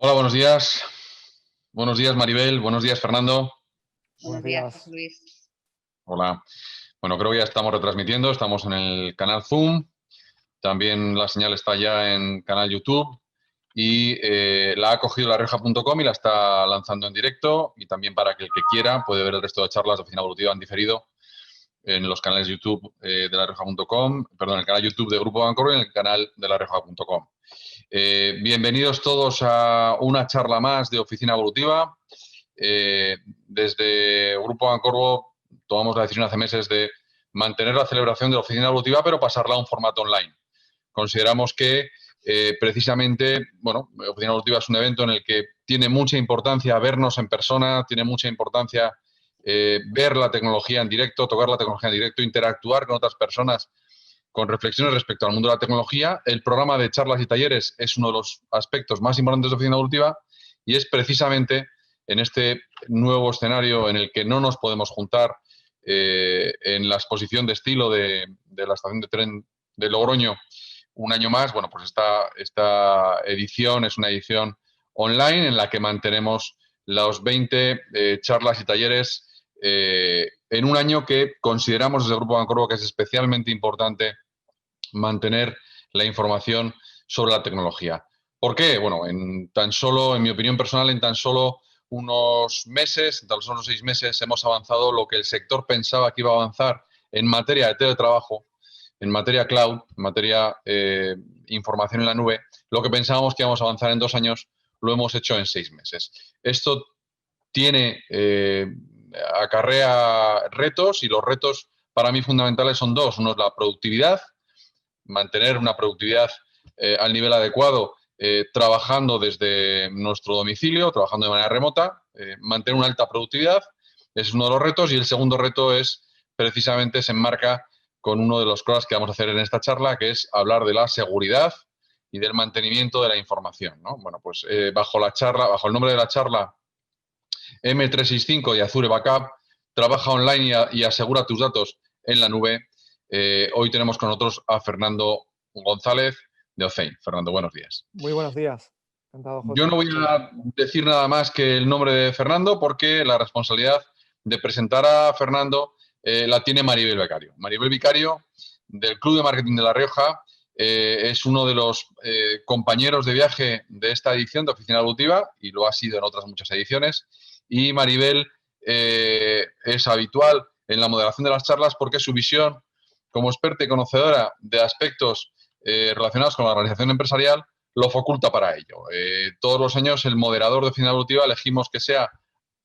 Hola, buenos días. Buenos días, Maribel. Buenos días, Fernando. Buenos días, José Luis. Hola. Bueno, creo que ya estamos retransmitiendo. Estamos en el canal Zoom. También la señal está ya en canal YouTube. Y la ha cogido larioja.com y la está lanzando en directo. Y también para que el que quiera puede ver el resto de charlas de Oficina Evolutiva en diferido en los canales YouTube de larioja.com, perdón, el canal YouTube de Grupo Bancorp y en el canal de larioja.com. Bienvenidos todos a una charla más de Oficina Evolutiva. Desde Grupo Bancorpo tomamos la decisión hace meses de mantener la celebración de la Oficina Evolutiva, pero pasarla a un formato online. Consideramos que precisamente, bueno, Oficina Evolutiva es un evento en el que tiene mucha importancia vernos en persona, tiene mucha importancia ver la tecnología en directo, tocar la tecnología en directo, interactuar con otras personas con reflexiones respecto al mundo de la tecnología. El programa de charlas y talleres es uno de los aspectos más importantes de Oficina Evolutiva y es precisamente en este nuevo escenario en el que no nos podemos juntar en la exposición de estilo de la estación de tren de Logroño un año más. Bueno, pues esta edición es una edición online en la que mantenemos los 20 charlas y talleres en un año que consideramos desde el Grupo Bancorpo que es especialmente importante mantener la información sobre la tecnología. ¿Por qué? Bueno, en mi opinión personal, en tan solo unos meses, en tan solo 6 meses, hemos avanzado lo que el sector pensaba que iba a avanzar en materia de teletrabajo, en materia cloud, en materia información en la nube. Lo que pensábamos que íbamos a avanzar en 2 años, lo hemos hecho en 6 meses. Esto tiene, acarrea retos y los retos para mí fundamentales son dos. Uno es la productividad, mantener una productividad al nivel adecuado, trabajando desde nuestro domicilio, trabajando de manera remota, mantener una alta productividad, es uno de los retos. Y el segundo reto es, precisamente, se enmarca con uno de los cosas que vamos a hacer en esta charla, que es hablar de la seguridad y del mantenimiento de la información, ¿no? Bueno, pues bajo el nombre de la charla M365 de Azure Backup, trabaja online y asegura tus datos en la nube. Hoy tenemos con nosotros a Fernando González de Ocein. Fernando, buenos días. Muy buenos días. Encantado, Yo José. no voy a decir nada más que el nombre de Fernando porque la responsabilidad de presentar a Fernando la tiene Maribel Becario. Maribel Vicario, del Club de Marketing de La Rioja, es uno de los compañeros de viaje de esta edición de Oficina Evolutiva y lo ha sido en otras muchas ediciones. Y Maribel es habitual en la moderación de las charlas porque su visión como experta y conocedora de aspectos relacionados con la organización empresarial lo faculta para ello. Todos los años el moderador de Oficina Evolutiva elegimos que sea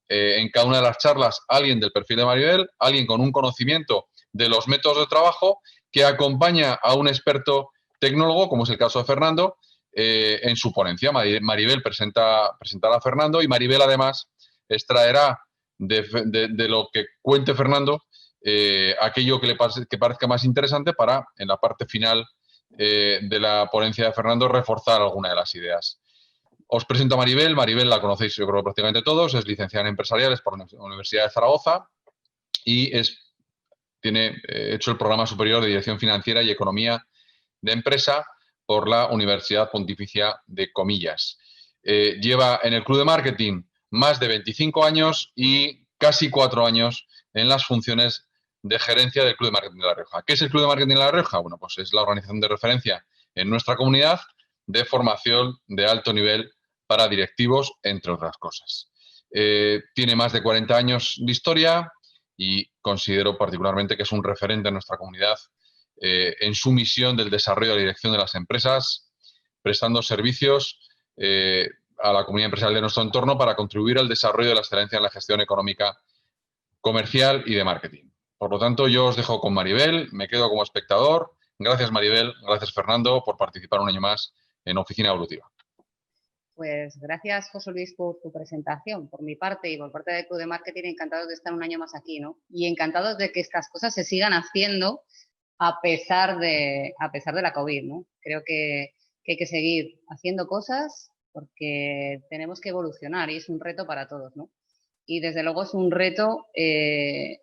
en cada una de las charlas alguien del perfil de Maribel, alguien con un conocimiento de los métodos de trabajo que acompaña a un experto tecnólogo, como es el caso de Fernando, en su ponencia. Maribel presentará a Fernando y Maribel además extraerá de lo que cuente Fernando aquello que parezca más interesante para, en la parte final de la ponencia de Fernando, reforzar alguna de las ideas. Os presento a Maribel. Maribel la conocéis, yo creo, prácticamente todos. Es licenciada en empresariales por la Universidad de Zaragoza y tiene hecho el programa superior de Dirección Financiera y Economía de Empresa por la Universidad Pontificia de Comillas. Lleva en el Club de Marketing más de 25 años y casi 4 años en las funciones de gerencia del Club de Marketing de La Rioja. ¿Qué es el Club de Marketing de La Rioja? Bueno, pues es la organización de referencia en nuestra comunidad de formación de alto nivel para directivos, entre otras cosas. Tiene más de 40 años de historia y considero particularmente que es un referente en nuestra comunidad en su misión del desarrollo y la dirección de las empresas, prestando servicios a la comunidad empresarial de nuestro entorno para contribuir al desarrollo de la excelencia en la gestión económica, comercial y de marketing. Por lo tanto, yo os dejo con Maribel, me quedo como espectador. Gracias, Maribel, gracias, Fernando, por participar un año más en Oficina Evolutiva. Pues gracias, José Luis, por tu presentación. Por mi parte y por parte del Club de Marketing, encantados de estar un año más aquí, ¿no? Y encantados de que estas cosas se sigan haciendo a pesar de la COVID, ¿no? Creo que hay que seguir haciendo cosas porque tenemos que evolucionar y es un reto para todos, ¿no? Y desde luego es un reto en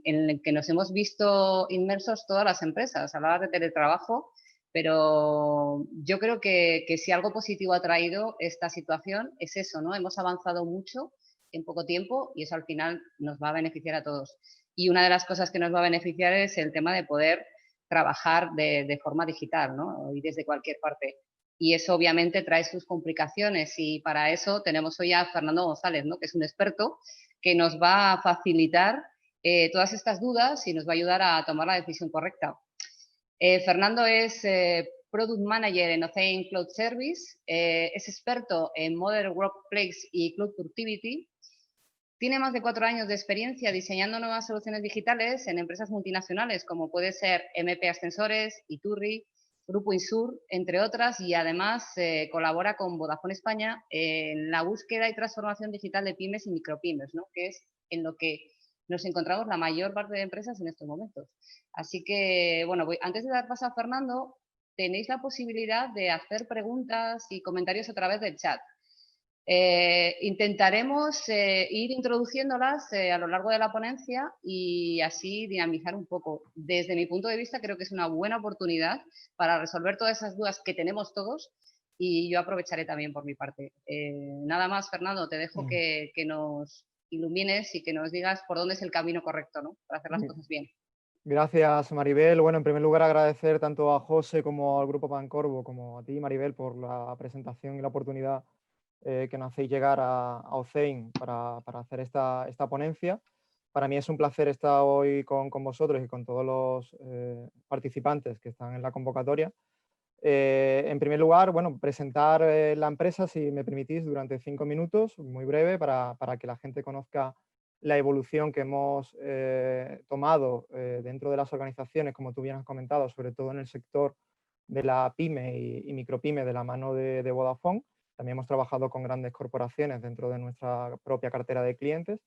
el que nos hemos visto inmersos todas las empresas. Hablabas de teletrabajo Pero yo creo que si algo positivo ha traído esta situación es eso, ¿no? Hemos avanzado mucho en poco tiempo y eso al final nos va a beneficiar a todos. Y una de las cosas que nos va a beneficiar es el tema de poder trabajar de forma digital, ¿no? Y desde cualquier parte. Y eso obviamente trae sus complicaciones y para eso tenemos hoy a Fernando González, ¿no? Que es un experto que nos va a facilitar todas estas dudas y nos va a ayudar a tomar la decisión correcta. Fernando es Product Manager en Octane Cloud Service, es experto en Modern Workplace y Cloud Productivity. Tiene más de 4 años de experiencia diseñando nuevas soluciones digitales en empresas multinacionales como puede ser MP Ascensores, Iturri, Grupo Insur, entre otras, y además colabora con Vodafone España en la búsqueda y transformación digital de pymes y micropymes, ¿no? Que es en lo que nos encontramos la mayor parte de empresas en estos momentos. Así que, bueno, antes de dar paso a Fernando, tenéis la posibilidad de hacer preguntas y comentarios a través del chat. Intentaremos ir introduciéndolas a lo largo de la ponencia y así dinamizar un poco. Desde mi punto de vista creo que es una buena oportunidad para resolver todas esas dudas que tenemos todos y yo aprovecharé también por mi parte. Nada más, Fernando, te dejo que nos ilumines y que nos digas por dónde es el camino correcto, ¿no? Para hacer las cosas bien. Gracias, Maribel. Bueno, en primer lugar agradecer tanto a José como al Grupo Pancorbo como a ti, Maribel, por la presentación y la oportunidad que nos hacéis llegar a Octane para hacer esta ponencia. Para mí es un placer estar hoy con vosotros y con todos los participantes que están en la convocatoria. En primer lugar, bueno, presentar la empresa, si me permitís, durante 5 minutos, muy breve, para que la gente conozca la evolución que hemos tomado dentro de las organizaciones, como tú bien has comentado, sobre todo en el sector de la pyme y micropyme de la mano de Vodafone. También hemos trabajado con grandes corporaciones dentro de nuestra propia cartera de clientes.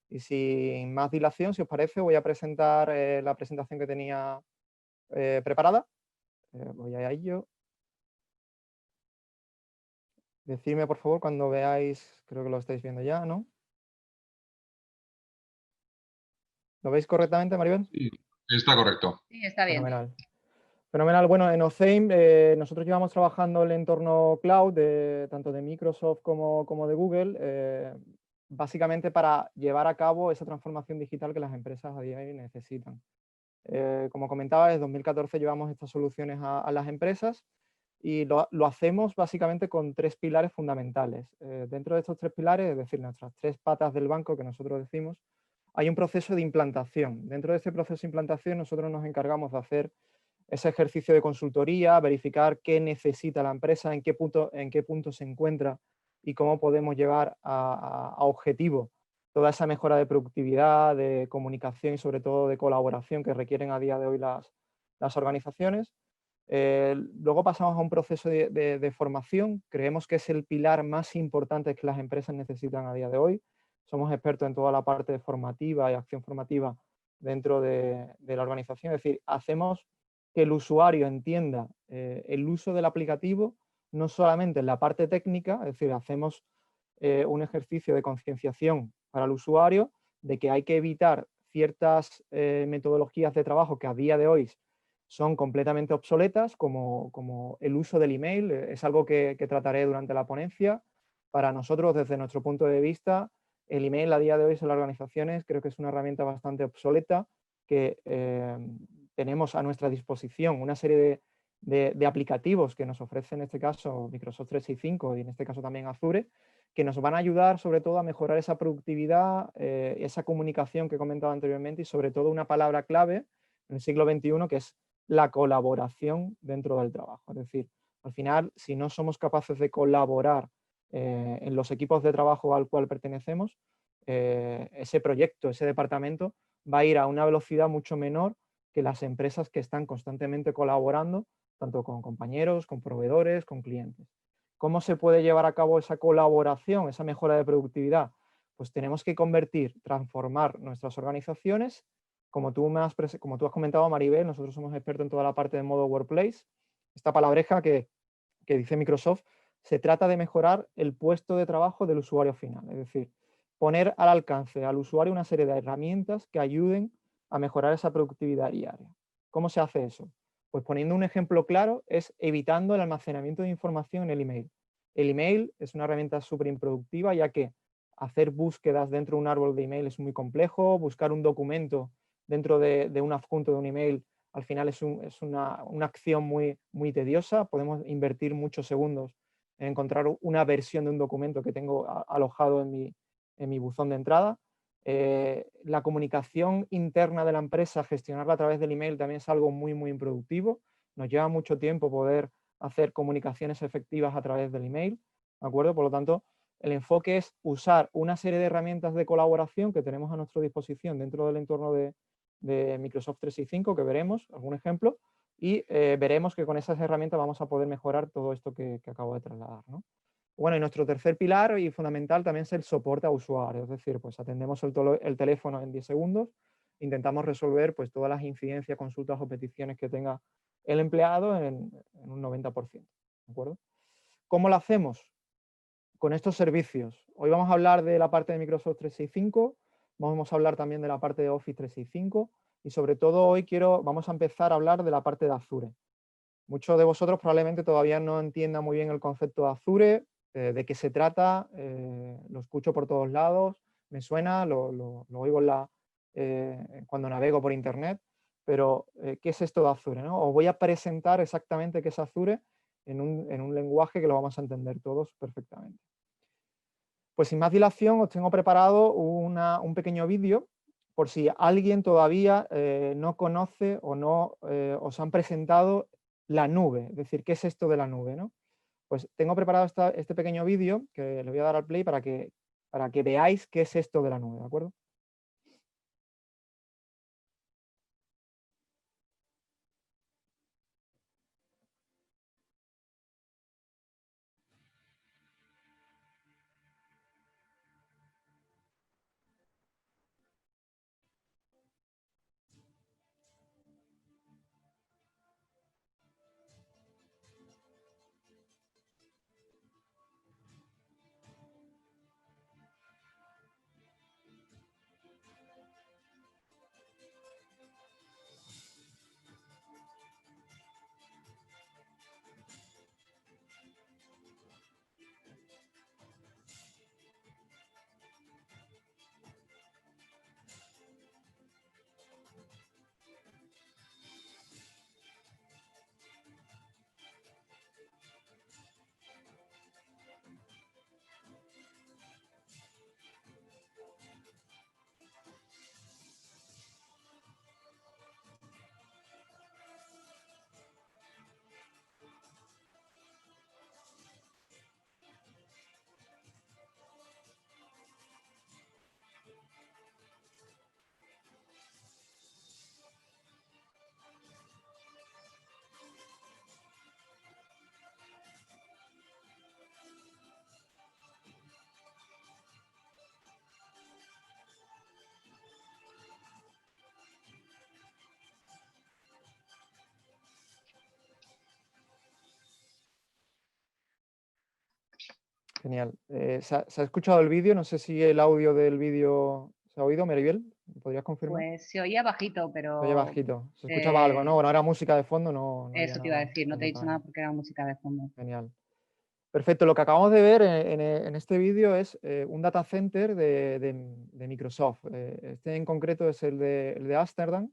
Y sin más dilación, si os parece, voy a presentar la presentación que tenía preparada. Voy a ello. Decidme, por favor, cuando veáis, creo que lo estáis viendo ya, ¿no? ¿Lo veis correctamente, Maribel? Sí, está correcto. Sí, está bien. Fenomenal. Fenomenal. Bueno, en Octane nosotros llevamos trabajando el entorno cloud, tanto de Microsoft como de Google, básicamente para llevar a cabo esa transformación digital que las empresas a día de hoy necesitan. Como comentaba, desde 2014 llevamos estas soluciones a las empresas y lo hacemos básicamente con 3 pilares fundamentales. Dentro de estos 3 pilares, es decir, nuestras 3 patas del banco que nosotros decimos, hay un proceso de implantación. Dentro de este proceso de implantación nosotros nos encargamos de hacer ese ejercicio de consultoría, verificar qué necesita la empresa, en qué punto se encuentra y cómo podemos llevar a objetivo toda esa mejora de productividad, de comunicación y sobre todo de colaboración que requieren a día de hoy las organizaciones. Luego pasamos a un proceso de formación. Creemos que es el pilar más importante que las empresas necesitan a día de hoy. Somos expertos en toda la parte formativa y acción formativa dentro de la organización. Es decir, hacemos que el usuario entienda el uso del aplicativo, no solamente en la parte técnica, es decir, hacemos un ejercicio de concienciación para el usuario de que hay que evitar ciertas metodologías de trabajo que a día de hoy son completamente obsoletas, como el uso del email. Es algo que trataré durante la ponencia. Para nosotros, desde nuestro punto de vista, el email a día de hoy en las organizaciones creo que es una herramienta bastante obsoleta que tenemos a nuestra disposición una serie de aplicativos que nos ofrece en este caso Microsoft 365 y en este caso también Azure, que nos van a ayudar sobre todo a mejorar esa productividad, esa comunicación que he comentado anteriormente y sobre todo una palabra clave en el siglo XXI que es la colaboración dentro del trabajo. Es decir, al final, si no somos capaces de colaborar en los equipos de trabajo al cual pertenecemos, ese proyecto, ese departamento va a ir a una velocidad mucho menor que las empresas que están constantemente colaborando, tanto con compañeros, con proveedores, con clientes. ¿Cómo se puede llevar a cabo esa colaboración, esa mejora de productividad? Pues tenemos que transformar nuestras organizaciones. Como tú has comentado, Maribel, nosotros somos expertos en toda la parte de modo workplace. Esta palabreja que dice Microsoft, se trata de mejorar el puesto de trabajo del usuario final. Es decir, poner al alcance al usuario una serie de herramientas que ayuden a mejorar esa productividad diaria. ¿Cómo se hace eso? Pues poniendo un ejemplo claro, es evitando el almacenamiento de información en el email. El email es una herramienta súper improductiva, ya que hacer búsquedas dentro de un árbol de email es muy complejo, buscar un documento dentro de un adjunto de un email al final es una acción muy tediosa. Podemos invertir muchos segundos en encontrar una versión de un documento que tengo alojado en mi buzón de entrada. La comunicación interna de la empresa, gestionarla a través del email también es algo muy improductivo. Nos lleva mucho tiempo poder hacer comunicaciones efectivas a través del email, ¿de acuerdo? Por lo tanto, el enfoque es usar una serie de herramientas de colaboración que tenemos a nuestra disposición dentro del entorno de Microsoft 365, que veremos, algún ejemplo, y veremos que con esas herramientas vamos a poder mejorar todo esto que acabo de trasladar, ¿no? Bueno, y nuestro tercer pilar y fundamental también es el soporte a usuarios, es decir, pues atendemos el teléfono en 10 segundos, intentamos resolver pues todas las incidencias, consultas o peticiones que tenga el empleado en un 90%, ¿de acuerdo? ¿Cómo lo hacemos? Con estos servicios. Hoy vamos a hablar de la parte de Microsoft 365, vamos a hablar también de la parte de Office 365 y sobre todo hoy vamos a empezar a hablar de la parte de Azure. Muchos de vosotros probablemente todavía no entiendan muy bien el concepto de Azure, de qué se trata, lo escucho por todos lados, me suena, lo oigo cuando navego por internet, pero ¿qué es esto de Azure, no? Os voy a presentar exactamente qué es Azure en un lenguaje que lo vamos a entender todos perfectamente. Pues sin más dilación os tengo preparado un pequeño vídeo por si alguien todavía no conoce o no os han presentado la nube, es decir, ¿qué es esto de la nube, no? Pues tengo preparado este pequeño vídeo que le voy a dar al play para que veáis qué es esto de la nube, ¿de acuerdo? Genial. ¿Se ha escuchado el vídeo? No sé si el audio del vídeo se ha oído, Maribel. ¿Me podrías confirmar? Pues se oía bajito, Se oye pero bajito. Se escuchaba algo, ¿no? Bueno, era música de fondo, no había eso te iba a nada decir, no en te he dicho detalle. nada porque era música de fondo. Genial. Perfecto. Lo que acabamos de ver en este vídeo es un data center de Microsoft. Este en concreto es el de Ámsterdam,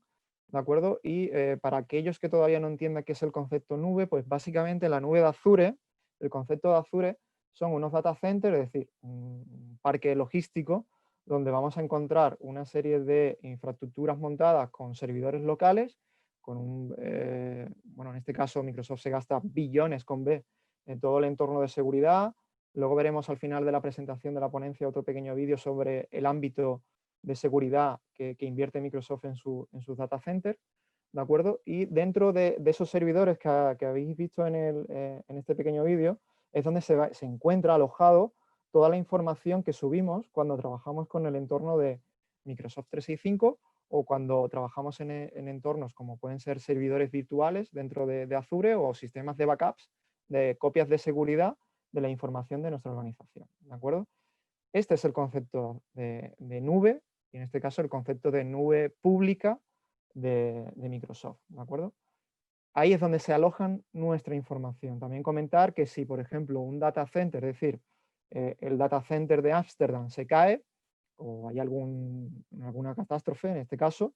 ¿de acuerdo? Y para aquellos que todavía no entiendan qué es el concepto nube, pues básicamente la nube de Azure, el concepto de Azure son unos data centers, es decir, un parque logístico donde vamos a encontrar una serie de infraestructuras montadas con servidores locales, bueno, en este caso Microsoft se gasta billones con B en todo el entorno de seguridad. Luego veremos al final de la presentación de la ponencia otro pequeño vídeo sobre el ámbito de seguridad que invierte Microsoft en sus data centers, ¿de acuerdo? Y dentro de esos servidores que habéis visto en este pequeño vídeo es donde se encuentra alojado toda la información que subimos cuando trabajamos con el entorno de Microsoft 365 o cuando trabajamos en entornos como pueden ser servidores virtuales dentro de Azure o sistemas de backups de copias de seguridad de la información de nuestra organización, ¿de acuerdo? Este es el concepto de nube, y en este caso el concepto de nube pública de Microsoft, ¿de acuerdo? ahí es donde se alojan nuestra información. También comentar que si, por ejemplo, un data center, es decir, el data center de Ámsterdam se cae o hay alguna catástrofe en este caso,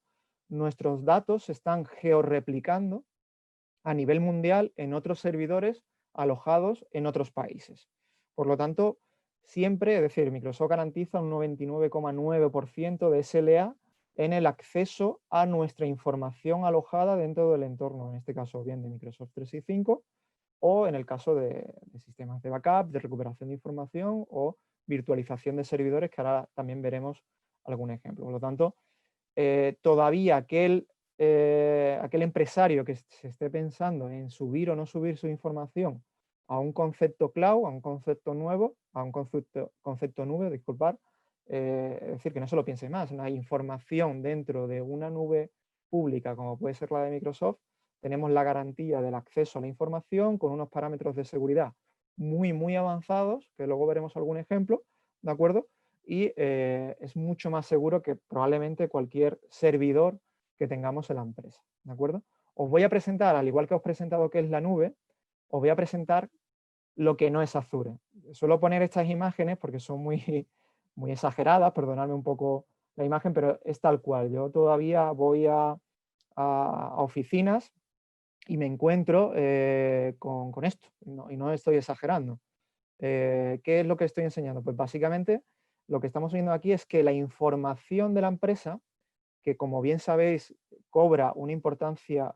nuestros datos se están georreplicando a nivel mundial en otros servidores alojados en otros países. Por lo tanto, siempre, es decir, Microsoft garantiza un 99,9% de SLA en el acceso a nuestra información alojada dentro del entorno, en este caso bien de Microsoft 365 o en el caso de sistemas de backup, de recuperación de información o virtualización de servidores, que ahora también veremos algún ejemplo. Por lo tanto, todavía aquel empresario que se esté pensando en subir o no subir su información a un concepto cloud, a un concepto nuevo, a un concepto nube, disculpar, es decir, que no se lo piense más, una información dentro de una nube pública como puede ser la de Microsoft, tenemos la garantía del acceso a la información con unos parámetros de seguridad muy, muy avanzados, que luego veremos algún ejemplo, ¿de acuerdo? Y es mucho más seguro que probablemente cualquier servidor que tengamos en la empresa, ¿de acuerdo? Os voy a presentar, al igual que os he presentado qué es la nube, os voy a presentar lo que no es Azure. Suelo poner estas imágenes porque son muy, muy exageradas, perdonadme un poco la imagen, pero es tal cual. Yo todavía voy a oficinas y me encuentro con esto, y no estoy exagerando. ¿Qué es lo que estoy enseñando? Pues básicamente lo que estamos viendo aquí es que la información de la empresa, que como bien sabéis cobra una importancia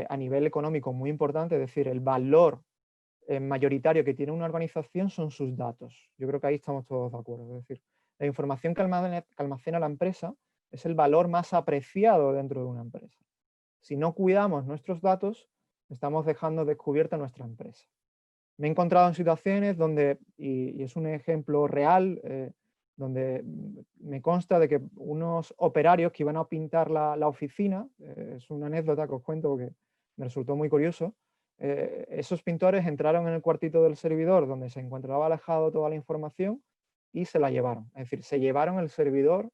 a nivel económico muy importante, es decir, el valor mayoritario que tiene una organización son sus datos. Yo creo que ahí estamos todos de acuerdo. Es decir, la información que almacena la empresa es el valor más apreciado dentro de una empresa. Si no cuidamos nuestros datos, estamos dejando descubierta nuestra empresa. Me he encontrado en situaciones donde, y es un ejemplo real, donde me consta de que unos operarios que iban a pintar la oficina, es una anécdota que os cuento porque me resultó muy curioso, esos pintores entraron en el cuartito del servidor donde se encontraba alojado toda la información y se la llevaron. Es decir, se llevaron el servidor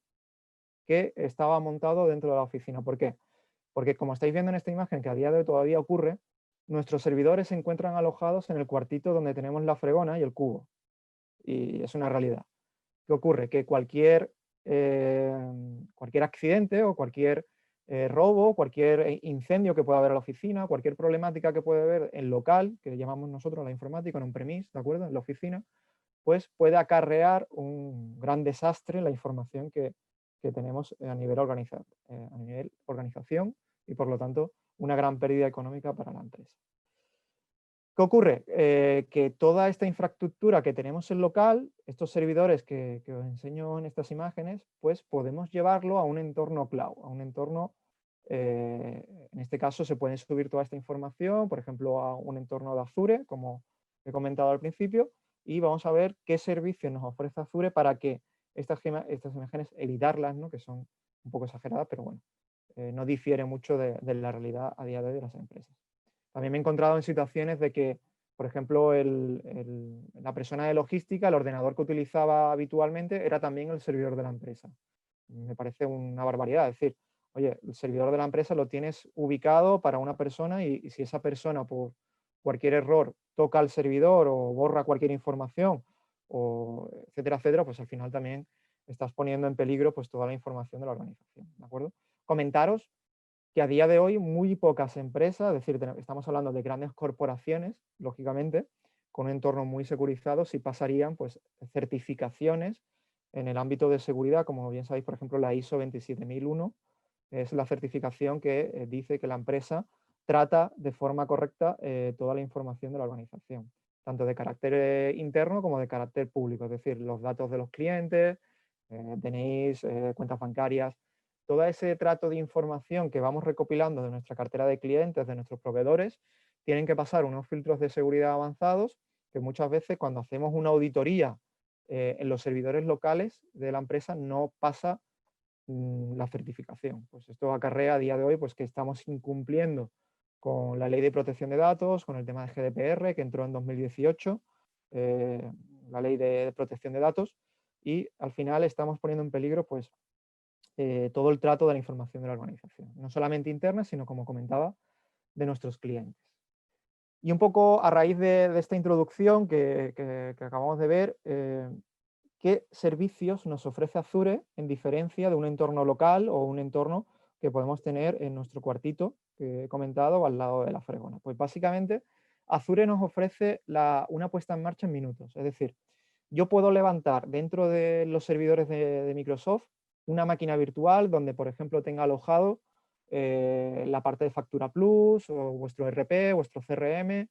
que estaba montado dentro de la oficina. ¿Por qué? Porque como estáis viendo en esta imagen, que a día de hoy todavía ocurre, nuestros servidores se encuentran alojados en el cuartito donde tenemos la fregona y el cubo. Y es una realidad. ¿Qué ocurre? Que cualquier accidente o cualquier robo, cualquier incendio que pueda haber en la oficina, cualquier problemática que puede haber en local, que llamamos nosotros la informática, en un premise, ¿de acuerdo? En la oficina, pues puede acarrear un gran desastre en la información que tenemos a nivel organización y por lo tanto una gran pérdida económica para la empresa. ¿Qué ocurre? Que toda esta infraestructura que tenemos en local, estos servidores que os enseño en estas imágenes, pues podemos llevarlo a un entorno cloud, a un entorno, en este caso se puede subir toda esta información, por ejemplo, a un entorno de Azure, como he comentado al principio, y vamos a ver qué servicios nos ofrece Azure para que estas imágenes editarlas, ¿no? Que son un poco exageradas, pero bueno, no difiere mucho de la realidad a día de hoy de las empresas. También me he encontrado en situaciones de que, por ejemplo, la persona de logística, el ordenador que utilizaba habitualmente era también el servidor de la empresa. Me parece una barbaridad. Es decir, oye, el servidor de la empresa lo tienes ubicado para una persona y si esa persona por cualquier error toca el servidor o borra cualquier información, o etcétera, etcétera, pues al final también estás poniendo en peligro pues, toda la información de la organización. ¿De acuerdo? Comentaros que a día de hoy muy pocas empresas, es decir, estamos hablando de grandes corporaciones, lógicamente, con un entorno muy securizado, si pasarían pues, certificaciones en el ámbito de seguridad, como bien sabéis, por ejemplo, la ISO 27001 es la certificación que dice que la empresa trata de forma correcta toda la información de la organización, tanto de carácter interno como de carácter público, es decir, los datos de los clientes, DNIs, cuentas bancarias, todo ese trato de información que vamos recopilando de nuestra cartera de clientes, de nuestros proveedores, tienen que pasar unos filtros de seguridad avanzados que muchas veces cuando hacemos una auditoría en los servidores locales de la empresa no pasa la certificación. Pues esto acarrea a día de hoy pues, que estamos incumpliendo con la ley de protección de datos, con el tema de GDPR que entró en 2018, la ley de protección de datos, y al final estamos poniendo en peligro pues, todo el trato de la información de la organización. No solamente interna, sino como comentaba, de nuestros clientes. Y un poco a raíz de esta introducción que acabamos de ver, ¿qué servicios nos ofrece Azure en diferencia de un entorno local o un entorno que podemos tener en nuestro cuartito que he comentado al lado de la fregona? Pues básicamente Azure nos ofrece una puesta en marcha en minutos. Es decir, yo puedo levantar dentro de los servidores de Microsoft una máquina virtual donde, por ejemplo, tenga alojado la parte de Factura Plus o vuestro ERP, vuestro CRM,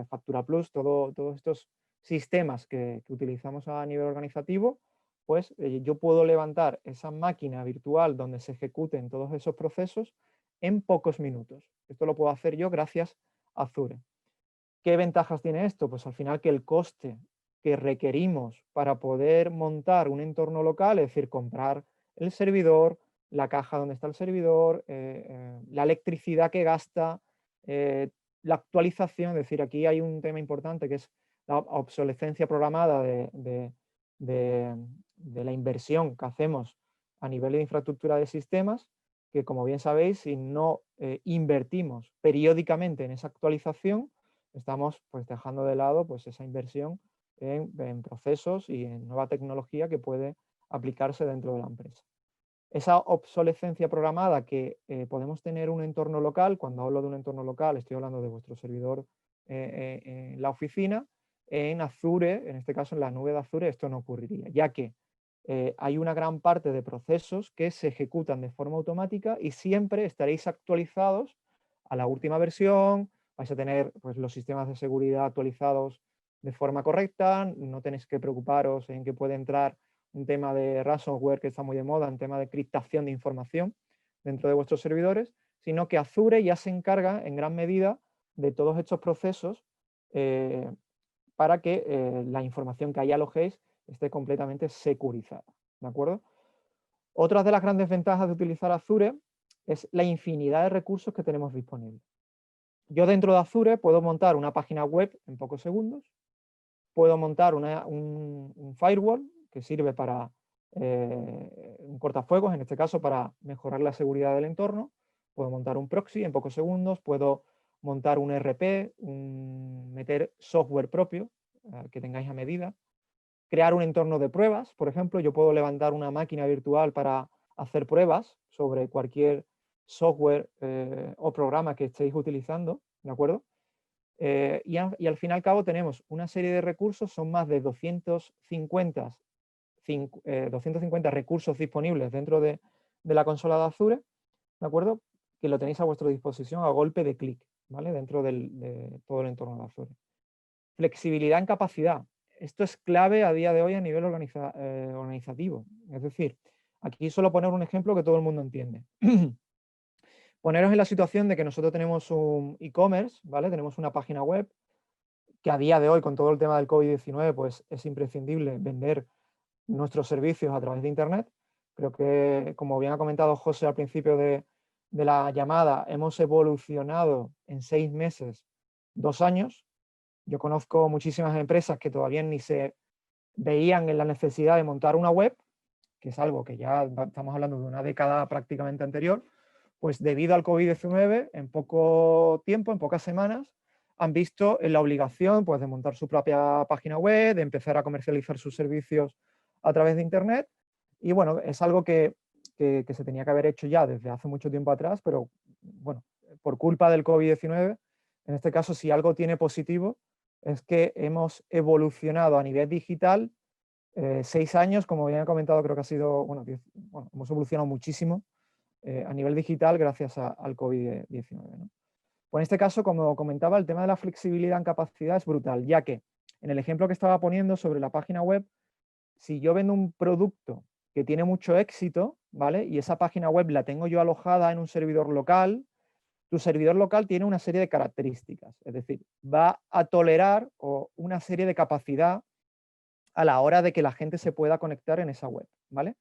Factura Plus, todos estos sistemas que utilizamos a nivel organizativo, pues yo puedo levantar esa máquina virtual donde se ejecuten todos esos procesos en pocos minutos. Esto lo puedo hacer yo gracias a Azure. ¿Qué ventajas tiene esto? Pues al final que el coste que requerimos para poder montar un entorno local, es decir, comprar el servidor, la caja donde está el servidor, la electricidad que gasta, la actualización, es decir, aquí hay un tema importante que es la obsolescencia programada de la inversión que hacemos a nivel de infraestructura de sistemas, que como bien sabéis, si no invertimos periódicamente en esa actualización, estamos pues dejando de lado pues esa inversión en procesos y en nueva tecnología que puede aplicarse dentro de la empresa. Esa obsolescencia programada que podemos tener en un entorno local, cuando hablo de un entorno local estoy hablando de vuestro servidor en la oficina, en Azure, en este caso en la nube de Azure, esto no ocurriría, ya que hay una gran parte de procesos que se ejecutan de forma automática y siempre estaréis actualizados a la última versión, vais a tener pues, los sistemas de seguridad actualizados de forma correcta, no tenéis que preocuparos en que puede entrar un tema de ransomware que está muy de moda, un tema de criptación de información dentro de vuestros servidores, sino que Azure ya se encarga en gran medida de todos estos procesos para que la información que ahí alojéis esté completamente securizada, ¿de acuerdo? Otra de las grandes ventajas de utilizar Azure es la infinidad de recursos que tenemos disponibles. Yo dentro de Azure puedo montar una página web en pocos segundos, puedo montar un firewall que sirve para un cortafuegos, en este caso para mejorar la seguridad del entorno, puedo montar un proxy en pocos segundos, puedo montar un ERP, meter software propio que tengáis a medida, crear un entorno de pruebas, por ejemplo, yo puedo levantar una máquina virtual para hacer pruebas sobre cualquier software o programa que estéis utilizando, ¿de acuerdo? Y al fin y al cabo tenemos una serie de recursos, son más de 250 recursos disponibles dentro de la consola de Azure, ¿de acuerdo? Que lo tenéis a vuestra disposición a golpe de clic, ¿vale? Dentro de todo el entorno de Azure. Flexibilidad en capacidad. Esto es clave a día de hoy a nivel organizativo. Es decir, aquí solo poner un ejemplo que todo el mundo entiende. Poneros en la situación de que nosotros tenemos un e-commerce, ¿vale? Tenemos una página web que a día de hoy, con todo el tema del COVID-19, pues es imprescindible vender nuestros servicios a través de Internet. Creo que, como bien ha comentado José al principio de la llamada, hemos evolucionado en 6 meses, 2 años. Yo conozco muchísimas empresas que todavía ni se veían en la necesidad de montar una web, que es algo que ya estamos hablando de una década prácticamente anterior, pues debido al COVID-19, en poco tiempo, en pocas semanas, han visto en la obligación pues, de montar su propia página web, de empezar a comercializar sus servicios a través de Internet. Y bueno, es algo que se tenía que haber hecho ya desde hace mucho tiempo atrás, pero bueno, por culpa del COVID-19, en este caso, si algo tiene positivo, es que hemos evolucionado a nivel digital 6 años, como bien he comentado, creo que ha sido, bueno, hemos evolucionado muchísimo a nivel digital gracias al COVID-19, ¿no? Pues en este caso, como comentaba, el tema de la flexibilidad en capacidad es brutal, ya que en el ejemplo que estaba poniendo sobre la página web, si yo vendo un producto que tiene mucho éxito, ¿vale? Y esa página web la tengo yo alojada en un servidor local, tu servidor local tiene una serie de características, es decir, va a tolerar una serie de capacidad a la hora de que la gente se pueda conectar en esa web, ¿vale?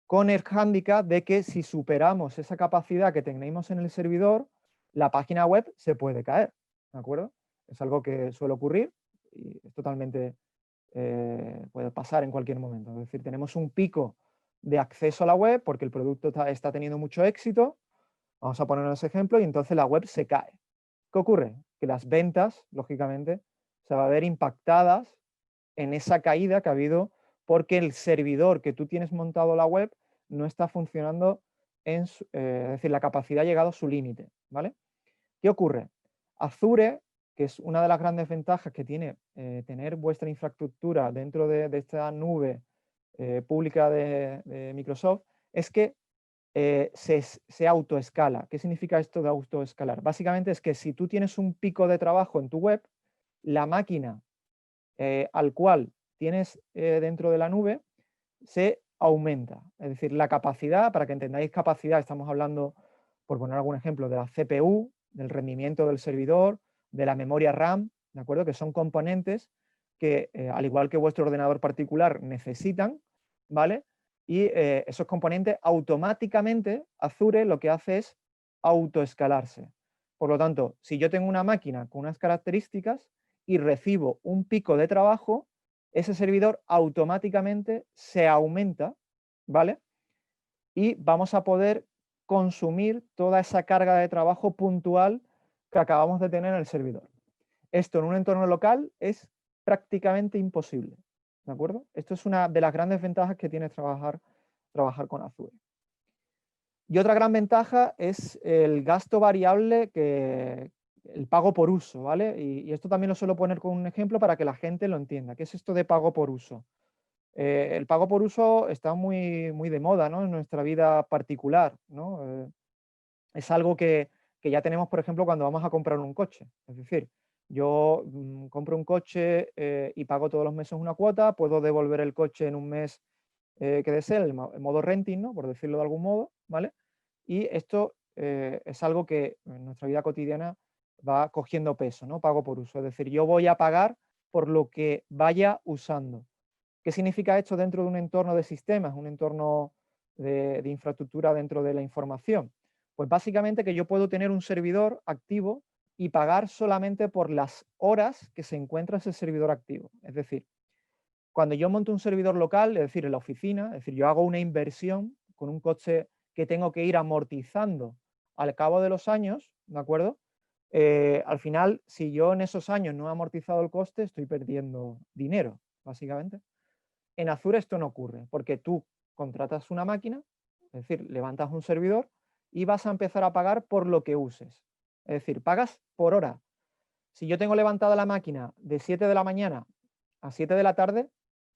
Con el hándicap de que si superamos esa capacidad que tenemos en el servidor, la página web se puede caer, ¿de acuerdo? Es algo que suele ocurrir y es totalmente, puede pasar en cualquier momento. Es decir, tenemos un pico de acceso a la web porque el producto está teniendo mucho éxito, Vamos a poner ese ejemplo y entonces la web se cae. ¿Qué ocurre? Que las ventas, lógicamente, se van a ver impactadas en esa caída que ha habido porque el servidor que tú tienes montado la web no está funcionando, es decir, la capacidad ha llegado a su límite, ¿vale? ¿Qué ocurre? Azure, que es una de las grandes ventajas que tiene tener vuestra infraestructura dentro de esta nube pública de Microsoft, es que se autoescala. ¿Qué significa esto de autoescalar? Básicamente es que si tú tienes un pico de trabajo en tu web, la máquina al cual tienes dentro de la nube se aumenta. Es decir, la capacidad, para que entendáis capacidad, estamos hablando, por poner algún ejemplo, de la CPU, del rendimiento del servidor, de la memoria RAM, ¿de acuerdo? Que son componentes que, al igual que vuestro ordenador particular, necesitan, ¿vale? Y esos componentes automáticamente, Azure lo que hace es autoescalarse. Por lo tanto, si yo tengo una máquina con unas características y recibo un pico de trabajo, ese servidor automáticamente se aumenta, ¿vale? Y vamos a poder consumir toda esa carga de trabajo puntual que acabamos de tener en el servidor. Esto en un entorno local es prácticamente imposible, ¿de acuerdo? Esto es una de las grandes ventajas que tiene trabajar con Azure. Y otra gran ventaja es el gasto variable, el pago por uso, ¿vale? Y esto también lo suelo poner con un ejemplo para que la gente lo entienda. ¿Qué es esto de pago por uso? El pago por uso está muy, muy de moda, ¿no? En nuestra vida particular, ¿no? Es algo que ya tenemos, por ejemplo, cuando vamos a comprar un coche. Es decir, yo compro un coche y pago todos los meses una cuota, puedo devolver el coche en un mes que desee, el modo renting, ¿no? Por decirlo de algún modo, ¿vale? Y esto es algo que en nuestra vida cotidiana va cogiendo peso, ¿no? Pago por uso. Es decir, yo voy a pagar por lo que vaya usando. ¿Qué significa esto dentro de un entorno de sistemas, un entorno de infraestructura dentro de la información? Pues básicamente que yo puedo tener un servidor activo y pagar solamente por las horas que se encuentra ese servidor activo. Es decir, cuando yo monto un servidor local, es decir, en la oficina, es decir, yo hago una inversión con un coste que tengo que ir amortizando al cabo de los años, ¿de acuerdo? Al final, si yo en esos años no he amortizado el coste, estoy perdiendo dinero, básicamente. En Azure esto no ocurre, porque tú contratas una máquina, es decir, levantas un servidor y vas a empezar a pagar por lo que uses. Es decir, pagas por hora. Si yo tengo levantada la máquina de 7 de la mañana a 7 de la tarde,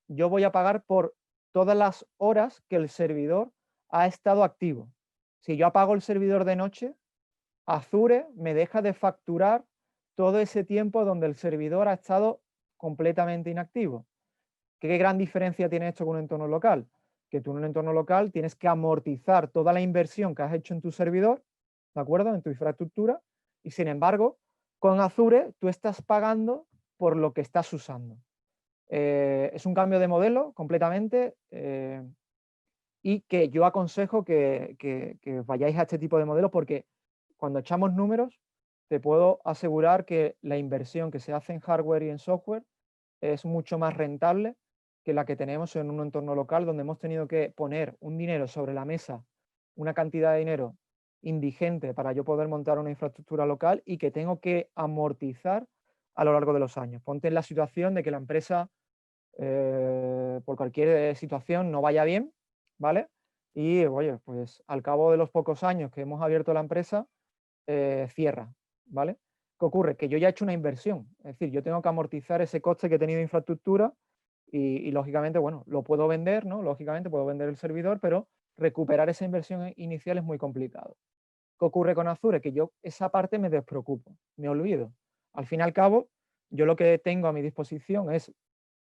yo voy a pagar por todas las horas que el servidor ha estado activo. Si yo apago el servidor de noche, Azure me deja de facturar todo ese tiempo donde el servidor ha estado completamente inactivo. ¿Qué gran diferencia tiene esto con un entorno local? Que tú en un entorno local tienes que amortizar toda la inversión que has hecho en tu servidor, ¿de acuerdo? En tu infraestructura, y sin embargo, con Azure tú estás pagando por lo que estás usando. Es un cambio de modelo completamente y que yo aconsejo que vayáis a este tipo de modelos porque cuando echamos números, te puedo asegurar que la inversión que se hace en hardware y en software es mucho más rentable que la que tenemos en un entorno local donde hemos tenido que poner un dinero sobre la mesa, una cantidad de dinero indigente para yo poder montar una infraestructura local y que tengo que amortizar a lo largo de los años. Ponte en la situación de que la empresa, por cualquier situación, no vaya bien, ¿vale? Y, oye, pues al cabo de los pocos años que hemos abierto la empresa, cierra, ¿vale? ¿Qué ocurre? Que yo ya he hecho una inversión, es decir, yo tengo que amortizar ese coste que he tenido de infraestructura y lógicamente, bueno, lo puedo vender, ¿no? Lógicamente puedo vender el servidor, pero recuperar esa inversión inicial es muy complicado. ¿Qué ocurre con Azure? Que yo esa parte me despreocupo, me olvido. Al fin y al cabo, yo lo que tengo a mi disposición es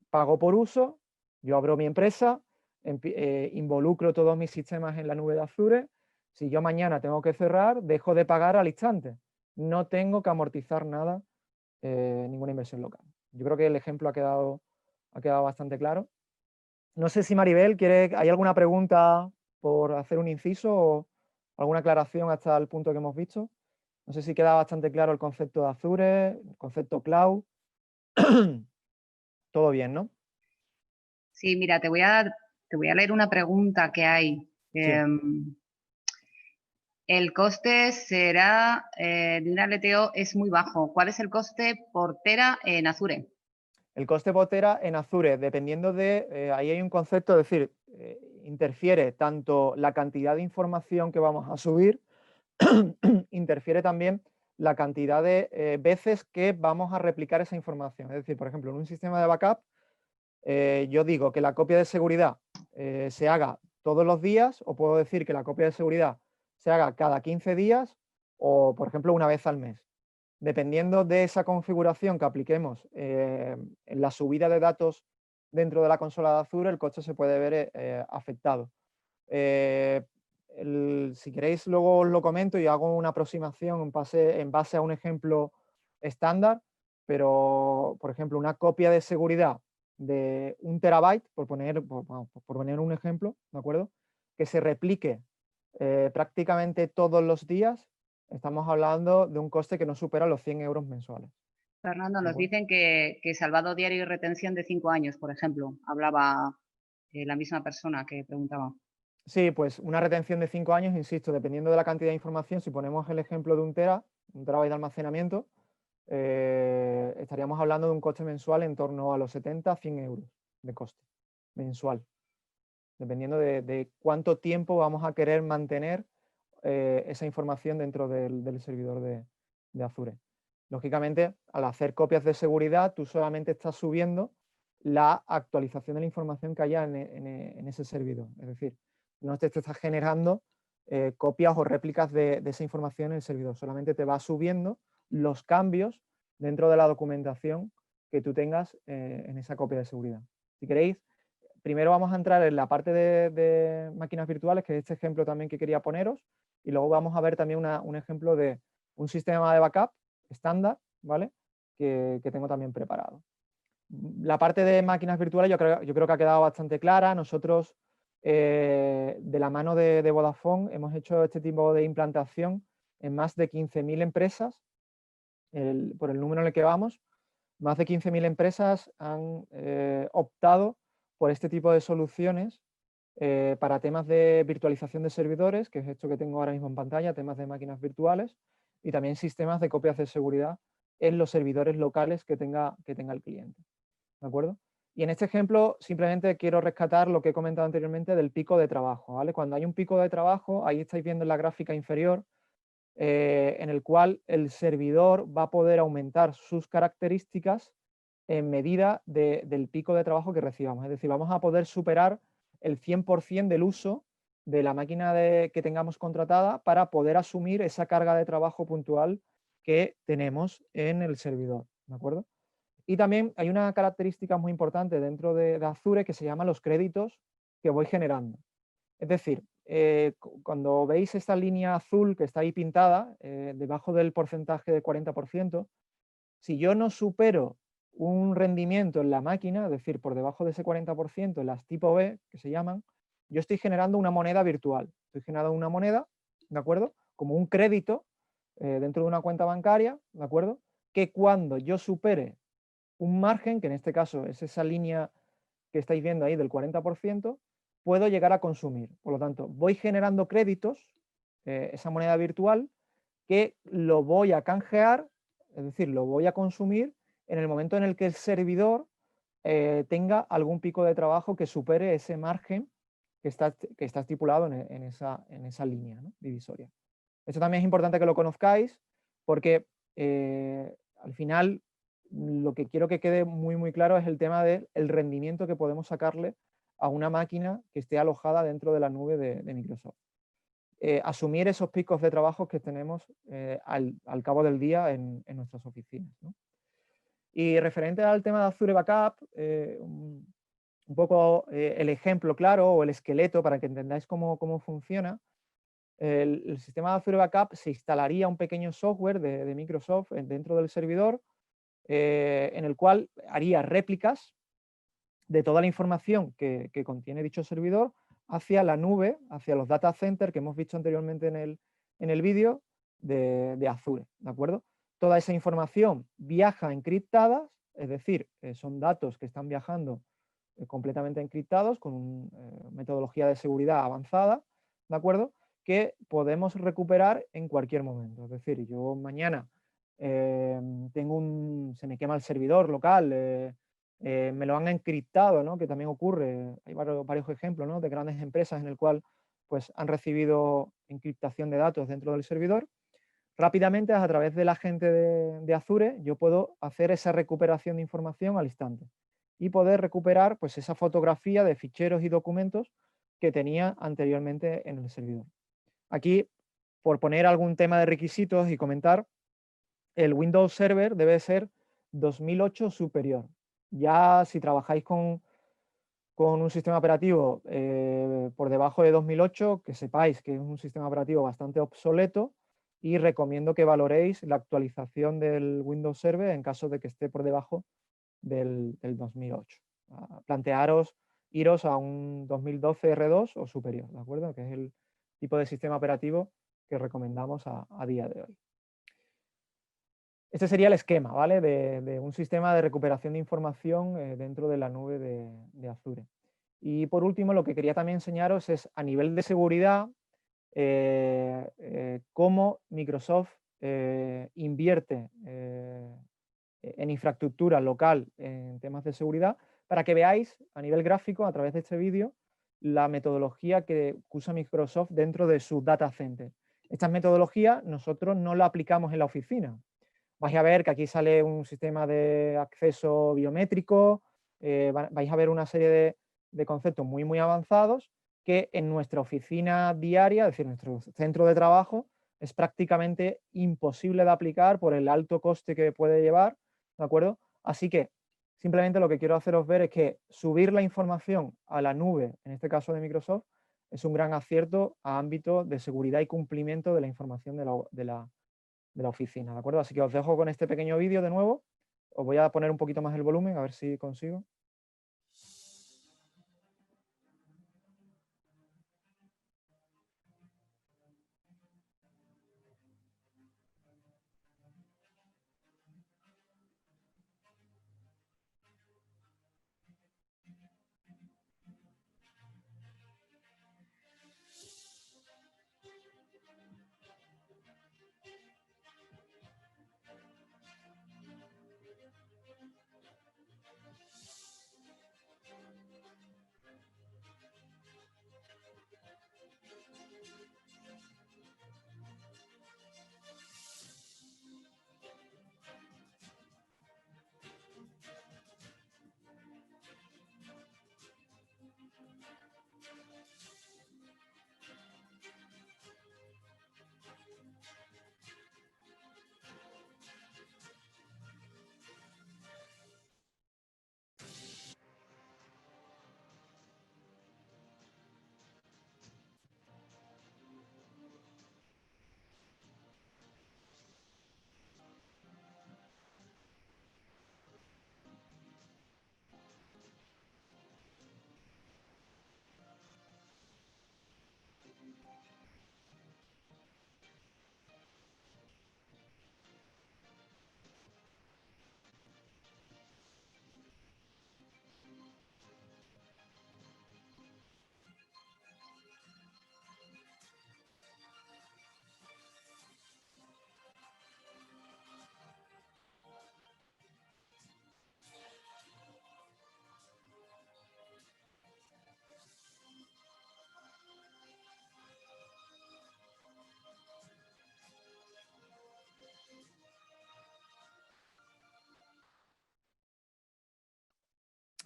pago por uso, yo abro mi empresa, involucro todos mis sistemas en la nube de Azure. Si yo mañana tengo que cerrar, dejo de pagar al instante. No tengo que amortizar nada, ninguna inversión local. Yo creo que el ejemplo ha quedado bastante claro. No sé si Maribel, ¿hay alguna pregunta por hacer un inciso o alguna aclaración hasta el punto que hemos visto? No sé si queda bastante claro el concepto de Azure, el concepto cloud. Todo bien, ¿no? Sí, mira, te voy a leer una pregunta que hay. Sí. El coste será de un aleteo es muy bajo. ¿Cuál es el coste por tera en Azure? El coste por tera en Azure, dependiendo de, ahí hay un concepto, es decir, interfiere tanto la cantidad de información que vamos a subir, interfiere también la cantidad de veces que vamos a replicar esa información. Es decir, por ejemplo, en un sistema de backup, yo digo que la copia de seguridad se haga todos los días, o puedo decir que la copia de seguridad se haga cada 15 días o, por ejemplo, una vez al mes. Dependiendo de esa configuración que apliquemos en la subida de datos dentro de la consola de Azure, el coste se puede ver afectado. Si queréis, luego os lo comento y hago una aproximación en base a un ejemplo estándar, pero, por ejemplo, una copia de seguridad de 1 terabyte, por poner un ejemplo, ¿de acuerdo? Que se replique prácticamente todos los días, estamos hablando de un coste que no supera los 100 euros mensuales. Fernando, ¿De nos acuerdo? dicen que salvado diario y retención de 5 años, por ejemplo. Hablaba la misma persona que preguntaba. Sí, pues una retención de 5 años, insisto, dependiendo de la cantidad de información, si ponemos el ejemplo de 1 terabyte de almacenamiento, estaríamos hablando de un coste mensual en torno a los 70 a 100 euros de coste mensual, dependiendo de cuánto tiempo vamos a querer mantener esa información dentro del servidor de Azure. Lógicamente, al hacer copias de seguridad, tú solamente estás subiendo la actualización de la información que haya en ese servidor. Es decir, no te estás generando copias o réplicas de esa información en el servidor, solamente te va subiendo los cambios dentro de la documentación que tú tengas en esa copia de seguridad. Si queréis, primero vamos a entrar en la parte de máquinas virtuales, que es este ejemplo también que quería poneros, y luego vamos a ver también un ejemplo de un sistema de backup estándar, ¿vale? Que tengo también preparado. La parte de máquinas virtuales yo creo que ha quedado bastante clara. Nosotros, de la mano de Vodafone, hemos hecho este tipo de implantación en más de 15.000 empresas, por el número en el que vamos. Más de 15.000 empresas han optado por este tipo de soluciones para temas de virtualización de servidores, que es esto que tengo ahora mismo en pantalla, temas de máquinas virtuales, y también sistemas de copias de seguridad en los servidores locales que tenga el cliente. ¿De acuerdo? Y en este ejemplo simplemente quiero rescatar lo que he comentado anteriormente del pico de trabajo, ¿vale? Cuando hay un pico de trabajo, ahí estáis viendo en la gráfica inferior, en el cual el servidor va a poder aumentar sus características en medida del pico de trabajo que recibamos. Es decir, vamos a poder superar el 100% del uso de la máquina que tengamos contratada para poder asumir esa carga de trabajo puntual que tenemos en el servidor. ¿De acuerdo? Y también hay una característica muy importante dentro de Azure que se llama los créditos que voy generando. Es decir, cuando veis esta línea azul que está ahí pintada, debajo del porcentaje de 40%, si yo no supero un rendimiento en la máquina, es decir, por debajo de ese 40%, las tipo B, que se llaman, yo estoy generando una moneda virtual. Estoy generando una moneda, ¿de acuerdo? Como un crédito dentro de una cuenta bancaria, ¿de acuerdo? Que cuando yo supere un margen, que en este caso es esa línea que estáis viendo ahí del 40%, puedo llegar a consumir. Por lo tanto, voy generando créditos, esa moneda virtual, que lo voy a canjear, es decir, lo voy a consumir en el momento en el que el servidor tenga algún pico de trabajo que supere ese margen que está estipulado en esa línea, ¿no?, divisoria. Esto también es importante que lo conozcáis porque al final lo que quiero que quede muy, muy claro es el tema del rendimiento que podemos sacarle a una máquina que esté alojada dentro de la nube de Microsoft. Asumir esos picos de trabajo que tenemos al cabo del día en nuestras oficinas, ¿no? Y referente al tema de Azure Backup, un poco el ejemplo claro o el esqueleto para que entendáis cómo funciona. El sistema de Azure Backup se instalaría un pequeño software de Microsoft dentro del servidor en el cual haría réplicas de toda la información que contiene dicho servidor hacia la nube, hacia los data centers que hemos visto anteriormente en el vídeo de Azure, ¿de acuerdo? Toda esa información viaja encriptada, es decir, son datos que están viajando completamente encriptados con una metodología de seguridad avanzada, ¿de acuerdo? que podemos recuperar en cualquier momento. Es decir, yo mañana se me quema el servidor local, me lo han encriptado, ¿no? Que también ocurre, hay varios ejemplos, ¿no? De grandes empresas en el cual pues, han recibido encriptación de datos dentro del servidor. Rápidamente, a través del agente de Azure, yo puedo hacer esa recuperación de información al instante y poder recuperar pues, esa fotografía de ficheros y documentos que tenía anteriormente en el servidor. Aquí, por poner algún tema de requisitos y comentar, el Windows Server debe ser 2008 superior. Ya si trabajáis con un sistema operativo por debajo de 2008, que sepáis que es un sistema operativo bastante obsoleto y recomiendo que valoréis la actualización del Windows Server en caso de que esté por debajo del 2008. Plantearos iros a un 2012 R2 o superior, ¿de acuerdo? Que es el tipo de sistema operativo que recomendamos a día de hoy. Este sería el esquema, ¿vale? De un sistema de recuperación de información dentro de la nube de Azure. Y por último, lo que quería también enseñaros es a nivel de seguridad, cómo Microsoft invierte en infraestructura local en temas de seguridad, para que veáis a nivel gráfico, a través de este vídeo, la metodología que usa Microsoft dentro de su data center. Estas metodologías nosotros no la aplicamos en la oficina. Vais a ver que aquí sale un sistema de acceso biométrico, vais a ver una serie de conceptos muy avanzados que en nuestra oficina diaria, es decir, nuestro centro de trabajo, es prácticamente imposible de aplicar por el alto coste que puede llevar, ¿de acuerdo? Así que simplemente lo que quiero haceros ver es que subir la información a la nube, en este caso de Microsoft, es un gran acierto a ámbito de seguridad y cumplimiento de la información de la oficina, ¿de acuerdo? Así que os dejo con este pequeño vídeo de nuevo. Os voy a poner un poquito más el volumen, a ver si consigo.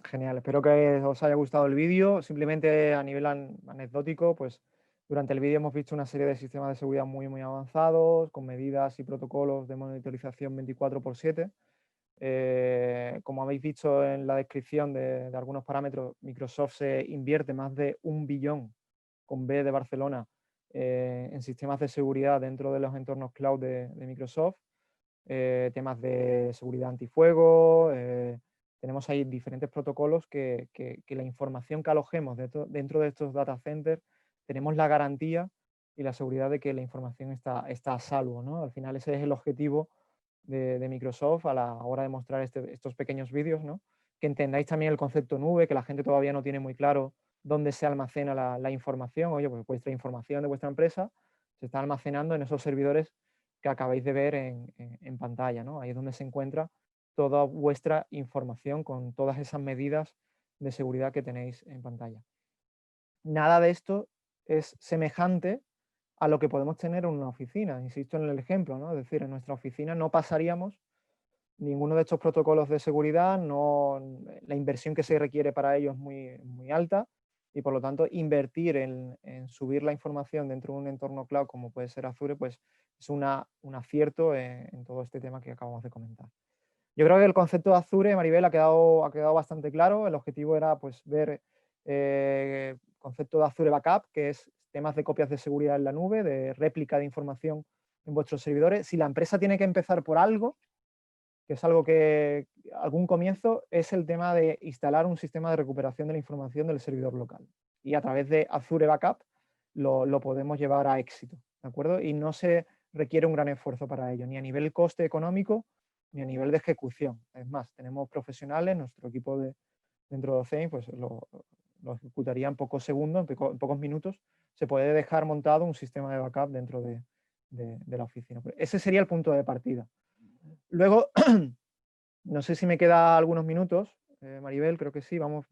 Genial, espero que os haya gustado el vídeo. Simplemente a nivel anecdótico, pues durante el vídeo hemos visto una serie de sistemas de seguridad muy avanzados, con medidas y protocolos de monitorización 24/7. Como habéis visto en la descripción de algunos parámetros, Microsoft se invierte más de 1 billón, con B de Barcelona, en sistemas de seguridad dentro de los entornos cloud de Microsoft. Temas de seguridad antifuego, tenemos ahí diferentes protocolos que la información que alojemos dentro de estos data centers, tenemos la garantía y la seguridad de que la información está a salvo, ¿no? Al final ese es el objetivo de Microsoft a la hora de mostrar estos pequeños vídeos, ¿no? Que entendáis también el concepto nube, que la gente todavía no tiene muy claro donde se almacena la información. Oye, pues vuestra información de vuestra empresa se está almacenando en esos servidores que acabáis de ver en pantalla, ¿no? Ahí es donde se encuentra toda vuestra información con todas esas medidas de seguridad que tenéis en pantalla. Nada de esto es semejante a lo que podemos tener en una oficina. Insisto en el ejemplo, ¿no? Es decir, en nuestra oficina no pasaríamos ninguno de estos protocolos de seguridad, la inversión que se requiere para ello es muy alta y por lo tanto invertir en subir la información dentro de un entorno cloud como puede ser Azure, pues es un acierto en todo este tema que acabamos de comentar. Yo creo que el concepto de Azure, Maribel, ha quedado bastante claro. El objetivo era pues, ver el concepto de Azure Backup, que es temas de copias de seguridad en la nube, de réplica de información en vuestros servidores. Si la empresa tiene que empezar por algo, que es algo que algún comienzo, es el tema de instalar un sistema de recuperación de la información del servidor local. Y a través de Azure Backup lo podemos llevar a éxito, ¿de acuerdo? Y no se requiere un gran esfuerzo para ello, ni a nivel coste económico, ni a nivel de ejecución. Es más, tenemos profesionales, nuestro equipo dentro de Océan, pues lo ejecutaría en pocos segundos, en pocos minutos. Se puede dejar montado un sistema de backup dentro de la oficina. Ese sería el punto de partida. Luego, no sé si me queda algunos minutos, Maribel, creo que sí, vamos.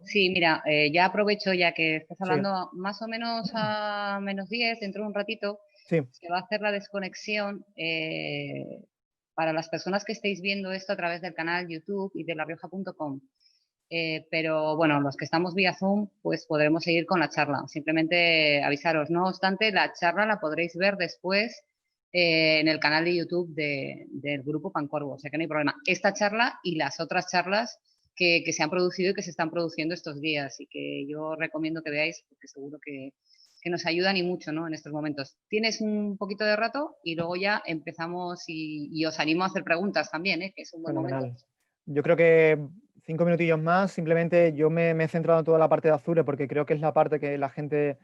Sí, mira, ya aprovecho ya que estás Sí. hablando más o menos a -10, dentro de un ratito, Sí. se va a hacer la desconexión para las personas que estéis viendo esto a través del canal YouTube y de larioja.com. Pero bueno, los que estamos vía Zoom, pues podremos seguir con la charla. Simplemente avisaros. No obstante, la charla la podréis ver después en el canal de YouTube del grupo Pancorbo, o sea que no hay problema. Esta charla y las otras charlas que se han producido y que se están produciendo estos días y que yo recomiendo que veáis porque seguro que nos ayudan y mucho, ¿no? En estos momentos. Tienes un poquito de rato y luego ya empezamos y os animo a hacer preguntas también, que es un buen momento. Yo creo que 5 minutillos más, simplemente yo me he centrado en toda la parte de Azure porque creo que es la parte que la gente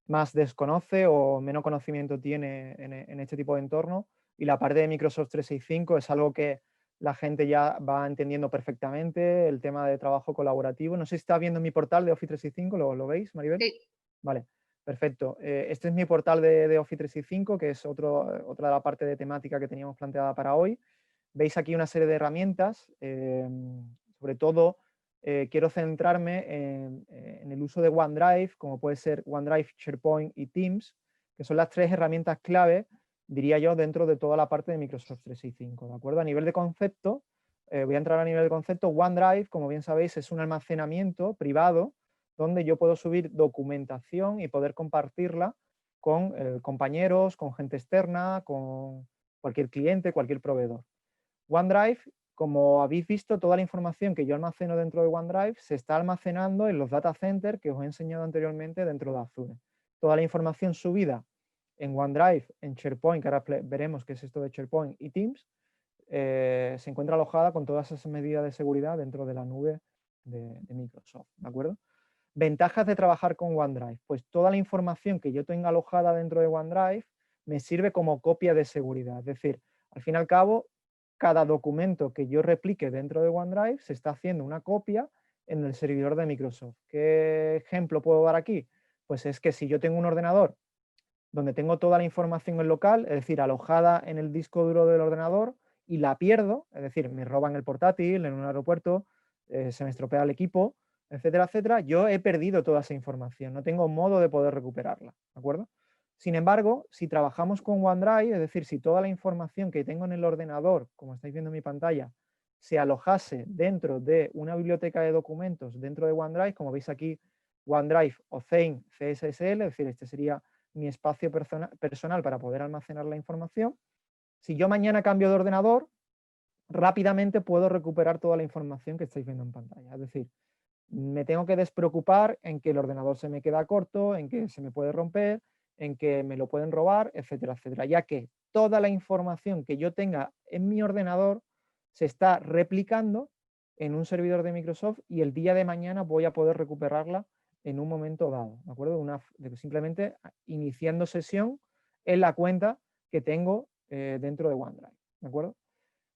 más desconoce o menos conocimiento tiene en este tipo de entorno, y la parte de Microsoft 365 es algo que la gente ya va entendiendo perfectamente, el tema de trabajo colaborativo. No sé si está viendo mi portal de Office 365, ¿lo veis, Maribel? Sí. Vale, perfecto. Este es mi portal de Office 365, que es otra de la parte de temática que teníamos planteada para hoy. Veis aquí una serie de herramientas, sobre todo quiero centrarme en el uso de OneDrive, como puede ser OneDrive, SharePoint y Teams, que son las 3 herramientas clave, diría yo, dentro de toda la parte de Microsoft 365, ¿de acuerdo? A nivel de concepto, voy a entrar a nivel de concepto. OneDrive, como bien sabéis, es un almacenamiento privado donde yo puedo subir documentación y poder compartirla con compañeros, con gente externa, con cualquier cliente, cualquier proveedor. OneDrive, como habéis visto, toda la información que yo almaceno dentro de OneDrive se está almacenando en los data centers que os he enseñado anteriormente dentro de Azure. Toda la información subida en OneDrive, en SharePoint, que ahora veremos qué es esto de SharePoint y Teams, se encuentra alojada con todas esas medidas de seguridad dentro de la nube de Microsoft, ¿de acuerdo? Ventajas de trabajar con OneDrive. Pues toda la información que yo tenga alojada dentro de OneDrive me sirve como copia de seguridad. Es decir, al fin y al cabo, cada documento que yo replique dentro de OneDrive se está haciendo una copia en el servidor de Microsoft. ¿Qué ejemplo puedo dar aquí? Pues es que si yo tengo un ordenador donde tengo toda la información en local, es decir, alojada en el disco duro del ordenador, y la pierdo, es decir, me roban el portátil en un aeropuerto, se me estropea el equipo, etcétera, etcétera, yo he perdido toda esa información, no tengo modo de poder recuperarla, ¿de acuerdo? Sin embargo, si trabajamos con OneDrive, es decir, si toda la información que tengo en el ordenador, como estáis viendo en mi pantalla, se alojase dentro de una biblioteca de documentos dentro de OneDrive, como veis aquí, OneDrive Océan CSSL, es decir, este sería mi espacio personal para poder almacenar la información. Si yo mañana cambio de ordenador, rápidamente puedo recuperar toda la información que estáis viendo en pantalla. Es decir, me tengo que despreocupar en que el ordenador se me queda corto, en que se me puede romper, en que me lo pueden robar, etcétera, etcétera, ya que toda la información que yo tenga en mi ordenador se está replicando en un servidor de Microsoft y el día de mañana voy a poder recuperarla en un momento dado, ¿de acuerdo? Simplemente iniciando sesión en la cuenta que tengo dentro de OneDrive, ¿de acuerdo?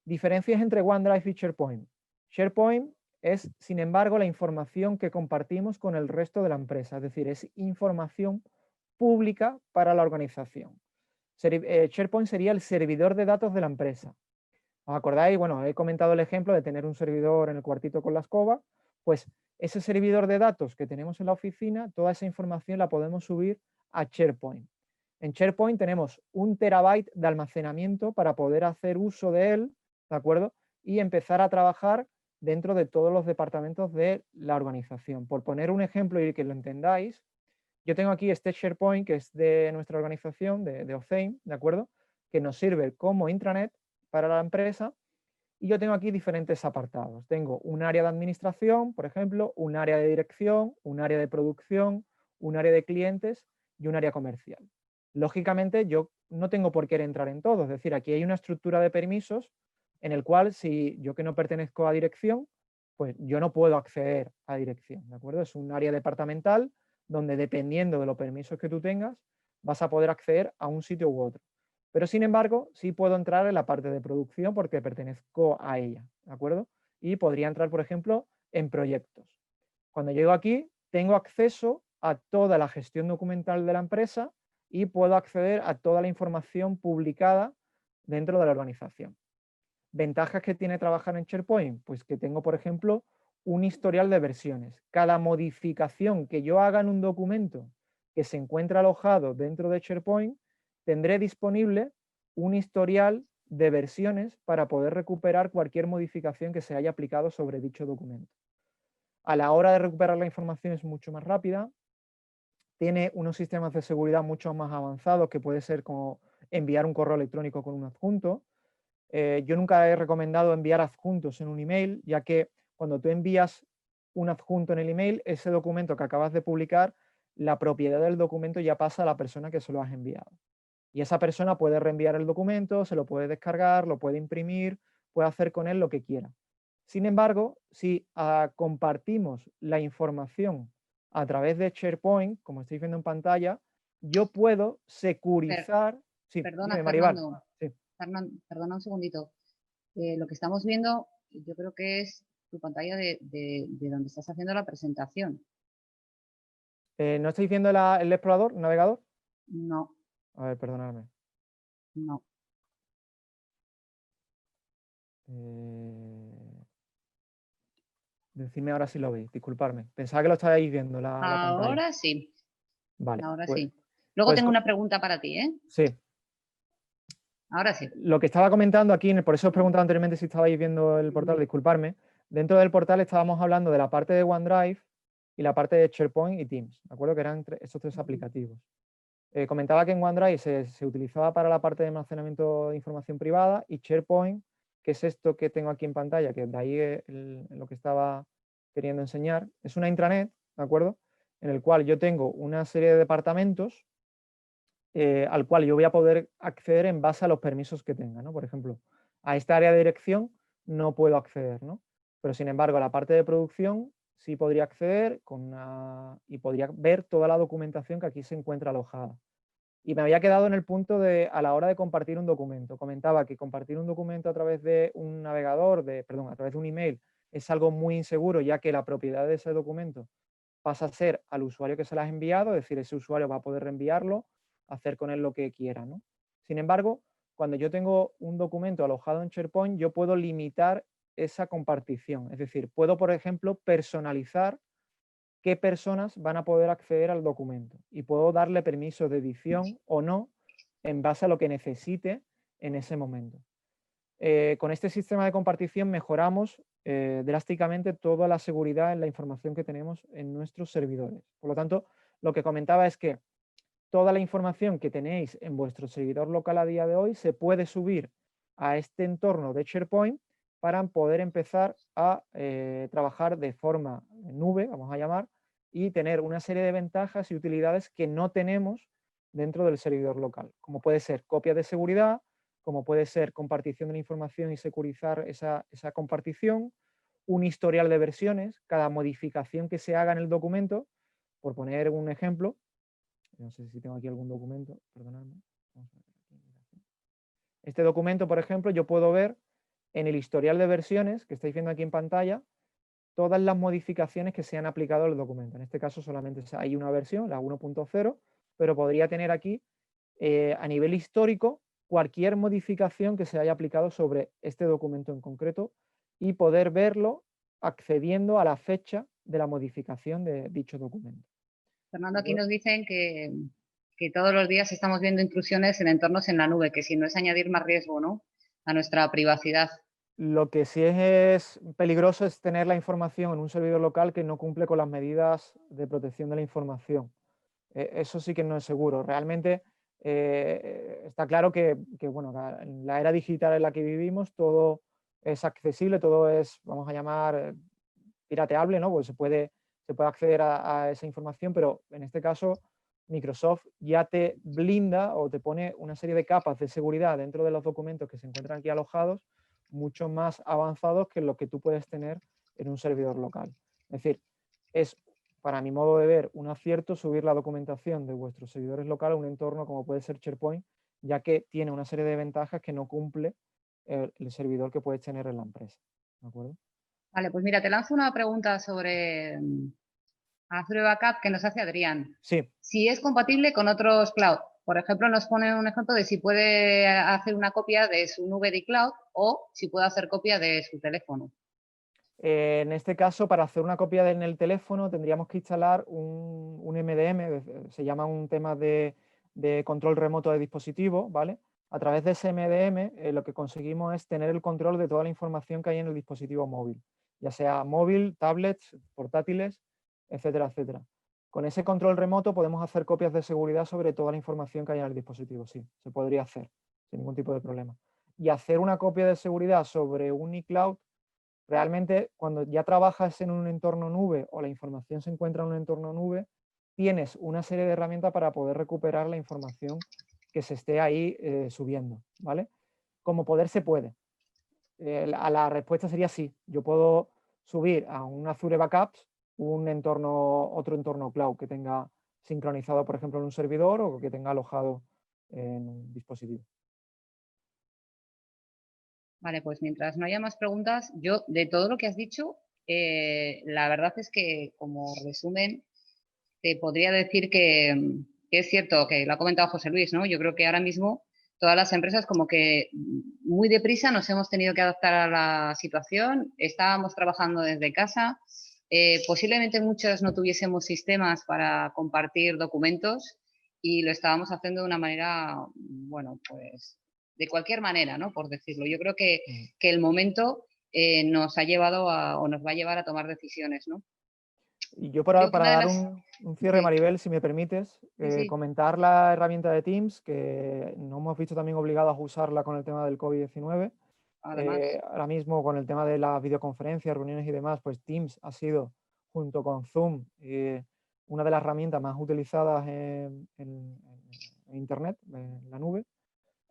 Diferencias entre OneDrive y SharePoint. SharePoint es, sin embargo, la información que compartimos con el resto de la empresa, es decir, es información pública para la organización. SharePoint sería el servidor de datos de la empresa. ¿Os acordáis? Bueno, he comentado el ejemplo de tener un servidor en el cuartito con la escoba, pues ese servidor de datos que tenemos en la oficina, toda esa información la podemos subir a SharePoint. En SharePoint tenemos 1 terabyte de almacenamiento para poder hacer uso de él, ¿de acuerdo? Y empezar a trabajar dentro de todos los departamentos de la organización. Por poner un ejemplo y que lo entendáis, yo tengo aquí este SharePoint que es de nuestra organización, de Oceim, ¿de acuerdo? Que nos sirve como intranet para la empresa. Y yo tengo aquí diferentes apartados. Tengo un área de administración, por ejemplo, un área de dirección, un área de producción, un área de clientes y un área comercial. Lógicamente, yo no tengo por qué entrar en todo. Es decir, aquí hay una estructura de permisos en el cual si yo que no pertenezco a dirección, pues yo no puedo acceder a dirección, ¿de acuerdo? Es un área departamental donde dependiendo de los permisos que tú tengas, vas a poder acceder a un sitio u otro. Pero sin embargo, sí puedo entrar en la parte de producción porque pertenezco a ella, ¿de acuerdo? Y podría entrar, por ejemplo, en proyectos. Cuando llego aquí, tengo acceso a toda la gestión documental de la empresa y puedo acceder a toda la información publicada dentro de la organización. ¿Ventajas que tiene trabajar en SharePoint? Pues que tengo, por ejemplo, un historial de versiones. Cada modificación que yo haga en un documento que se encuentra alojado dentro de SharePoint, tendré disponible un historial de versiones para poder recuperar cualquier modificación que se haya aplicado sobre dicho documento. A la hora de recuperar la información es mucho más rápida, tiene unos sistemas de seguridad mucho más avanzados que puede ser como enviar un correo electrónico con un adjunto. Yo nunca he recomendado enviar adjuntos en un email, ya que cuando tú envías un adjunto en el email, ese documento que acabas de publicar, la propiedad del documento ya pasa a la persona que se lo has enviado. Y esa persona puede reenviar el documento, se lo puede descargar, lo puede imprimir, puede hacer con él lo que quiera. Sin embargo, si compartimos la información a través de SharePoint, como estáis viendo en pantalla, yo puedo securizar. Sí, Perdona, dime, Maribal. Fernando. Sí. Perdona un segundito. Lo que estamos viendo, yo creo que es tu pantalla de donde estás haciendo la presentación. ¿No estáis viendo el explorador, el navegador? No, A ver, perdonadme. no. Decidme ahora si lo veis, disculparme. Pensaba que lo estabais viendo la pantalla. Ahora sí, Vale, ahora pues, sí. Luego pues tengo una pregunta para ti, ¿eh? sí. Ahora sí. Lo que estaba comentando aquí, por eso os preguntaba anteriormente si estabais viendo el portal, disculparme. Dentro del portal estábamos hablando de la parte de OneDrive y la parte de SharePoint y Teams, ¿de acuerdo? Que eran estos 3 aplicativos. Comentaba que en OneDrive se utilizaba para la parte de almacenamiento de información privada y SharePoint, que es esto que tengo aquí en pantalla, que de ahí lo que estaba queriendo enseñar, es una intranet, ¿de acuerdo? En el cual yo tengo una serie de departamentos al cual yo voy a poder acceder en base a los permisos que tenga, ¿no? Por ejemplo, a esta área de dirección no puedo acceder, ¿no? Pero sin embargo, a la parte de producción sí podría acceder y podría ver toda la documentación que aquí se encuentra alojada. Y me había quedado en el punto de, a la hora de compartir un documento, comentaba que compartir un documento a través de un navegador, a través de un email, es algo muy inseguro, ya que la propiedad de ese documento pasa a ser al usuario que se la ha enviado, es decir, ese usuario va a poder reenviarlo, hacer con él lo que quiera, ¿no? Sin embargo, cuando yo tengo un documento alojado en SharePoint, yo puedo limitar esa compartición. Es decir, puedo, por ejemplo, personalizar qué personas van a poder acceder al documento y puedo darle permiso de edición o no en base a lo que necesite en ese momento. Con este sistema de compartición mejoramos drásticamente toda la seguridad en la información que tenemos en nuestros servidores. Por lo tanto, lo que comentaba es que toda la información que tenéis en vuestro servidor local a día de hoy se puede subir a este entorno de SharePoint para poder empezar a trabajar de forma nube, vamos a llamar, y tener una serie de ventajas y utilidades que no tenemos dentro del servidor local, como puede ser copia de seguridad, como puede ser compartición de la información y securizar esa compartición, un historial de versiones, cada modificación que se haga en el documento, por poner un ejemplo, no sé si tengo aquí algún documento, perdonadme. Este documento, por ejemplo, yo puedo ver en el historial de versiones que estáis viendo aquí en pantalla, todas las modificaciones que se han aplicado al documento. En este caso solamente hay una versión, la 1.0, pero podría tener aquí a nivel histórico cualquier modificación que se haya aplicado sobre este documento en concreto y poder verlo accediendo a la fecha de la modificación de dicho documento. Fernando, aquí nos dicen que todos los días estamos viendo intrusiones en entornos en la nube, que si no es añadir más riesgo, ¿no?, a nuestra privacidad. Lo que sí es peligroso es tener la información en un servidor local que no cumple con las medidas de protección de la información. Eso sí que no es seguro. Realmente está claro que, bueno, en la era digital en la que vivimos todo es accesible, todo es, vamos a llamar, pirateable, ¿no? Pues se puede acceder a esa información, pero en este caso Microsoft ya te blinda o te pone una serie de capas de seguridad dentro de los documentos que se encuentran aquí alojados, mucho más avanzados que lo que tú puedes tener en un servidor local. Es decir, es, para mi modo de ver, un acierto subir la documentación de vuestros servidores locales a un entorno como puede ser SharePoint, ya que tiene una serie de ventajas que no cumple el servidor que puedes tener en la empresa. ¿De acuerdo? Vale, pues mira, te lanzo una pregunta sobre Azure Backup que nos hace Adrián. Sí. Si es compatible con otros cloud. Por ejemplo, nos pone un ejemplo de si puede hacer una copia de su nube de cloud o si puede hacer copia de su teléfono. En este caso, para hacer una copia en el teléfono tendríamos que instalar un MDM, se llama un tema de control remoto de dispositivo, ¿vale? A través de ese MDM lo que conseguimos es tener el control de toda la información que hay en el dispositivo móvil, ya sea móvil, tablets, portátiles, etcétera, etcétera. Con ese control remoto podemos hacer copias de seguridad sobre toda la información que hay en el dispositivo, sí, se podría hacer sin ningún tipo de problema. Y hacer una copia de seguridad sobre un iCloud, realmente, cuando ya trabajas en un entorno nube o la información se encuentra en un entorno nube, tienes una serie de herramientas para poder recuperar la información que se esté ahí subiendo, ¿vale? Como poder se puede. La respuesta sería sí. Yo puedo subir a un Azure Backups otro entorno cloud que tenga sincronizado, por ejemplo, en un servidor o que tenga alojado en un dispositivo. Vale, pues mientras no haya más preguntas, yo de todo lo que has dicho, la verdad es que como resumen, te podría decir que es cierto que lo ha comentado José Luis, ¿no? Yo creo que ahora mismo todas las empresas como que muy deprisa nos hemos tenido que adaptar a la situación, estábamos trabajando desde casa, posiblemente muchos no tuviésemos sistemas para compartir documentos y lo estábamos haciendo de una manera, bueno, pues de cualquier manera, ¿no?, por decirlo. Yo creo que el momento nos ha llevado o nos va a llevar a tomar decisiones, ¿no? Y yo para dar un cierre, Sí. Maribel, si me permites, Sí. comentar la herramienta de Teams, que nos hemos visto también obligados a usarla con el tema del COVID-19. Además. Ahora mismo con el tema de las videoconferencias, reuniones y demás, pues Teams ha sido, junto con Zoom, una de las herramientas más utilizadas en Internet, en la nube.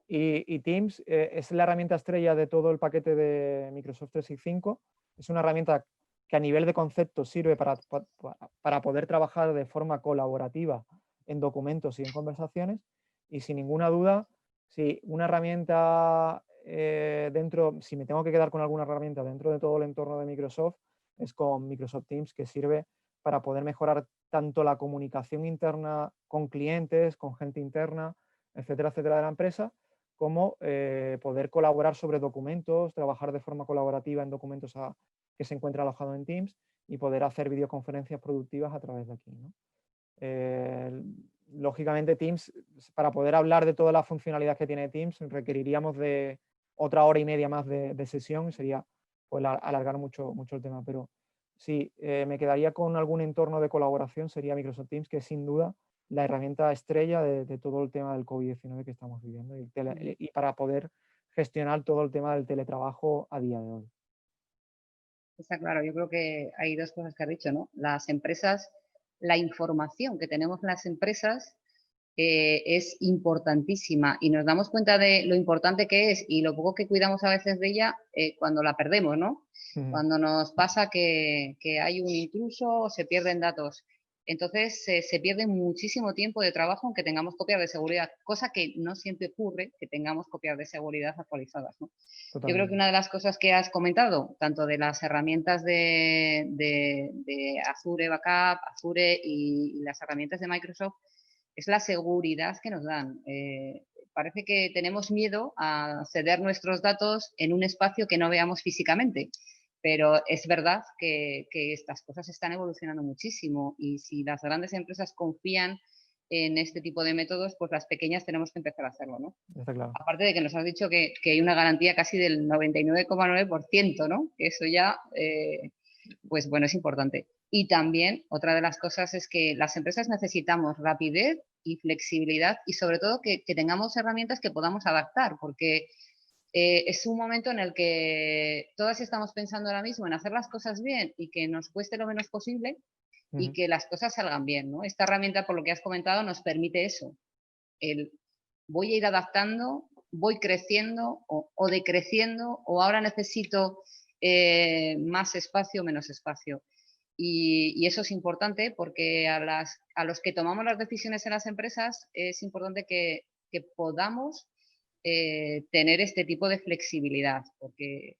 Y Teams es la herramienta estrella de todo el paquete de Microsoft 365. Es una herramienta que a nivel de concepto sirve para poder trabajar de forma colaborativa en documentos y en conversaciones. Y sin ninguna duda, si una herramienta si me tengo que quedar con alguna herramienta dentro de todo el entorno de Microsoft, es con Microsoft Teams, que sirve para poder mejorar tanto la comunicación interna con clientes, con gente interna, etcétera, etcétera, de la empresa, como poder colaborar sobre documentos, trabajar de forma colaborativa en documentos que se encuentra alojado en Teams y poder hacer videoconferencias productivas a través de aquí, ¿no? Lógicamente Teams, para poder hablar de toda la funcionalidad que tiene Teams, requeriríamos de otra hora y media más de sesión y sería pues, alargar mucho el tema, pero sí, me quedaría con algún entorno de colaboración, sería Microsoft Teams, que es sin duda la herramienta estrella de todo el tema del COVID-19 que estamos viviendo y para poder gestionar todo el tema del teletrabajo a día de hoy. Está claro, yo creo que hay dos cosas que has dicho, ¿no? Las empresas, la información que tenemos en las empresas es importantísima y nos damos cuenta de lo importante que es y lo poco que cuidamos a veces de ella cuando la perdemos, ¿no? Cuando nos pasa que hay un intruso o se pierden datos. Entonces se pierde muchísimo tiempo de trabajo aunque tengamos copias de seguridad, cosa que no siempre ocurre que tengamos copias de seguridad actualizadas, ¿no? Yo creo que Totalmente. una de las cosas que has comentado, tanto de las herramientas de Azure Backup, Azure y las herramientas de Microsoft, es la seguridad que nos dan. Parece que tenemos miedo a ceder nuestros datos en un espacio que no veamos físicamente, pero es verdad que estas cosas están evolucionando muchísimo y si las grandes empresas confían en este tipo de métodos, pues las pequeñas tenemos que empezar a hacerlo, ¿no? Está claro. Aparte de que nos has dicho que hay una garantía casi del 99,9%, ¿no? Que eso ya, pues bueno, es importante. Y también otra de las cosas es que las empresas necesitamos rapidez y flexibilidad y sobre todo que tengamos herramientas que podamos adaptar, porque es un momento en el que todas estamos pensando ahora mismo en hacer las cosas bien y que nos cueste lo menos posible y que las cosas salgan bien, ¿no? Esta herramienta, por lo que has comentado, nos permite eso, el voy a ir adaptando, voy creciendo o decreciendo, o ahora necesito más espacio o menos espacio. Y eso es importante porque a los que tomamos las decisiones en las empresas es importante que podamos tener este tipo de flexibilidad, porque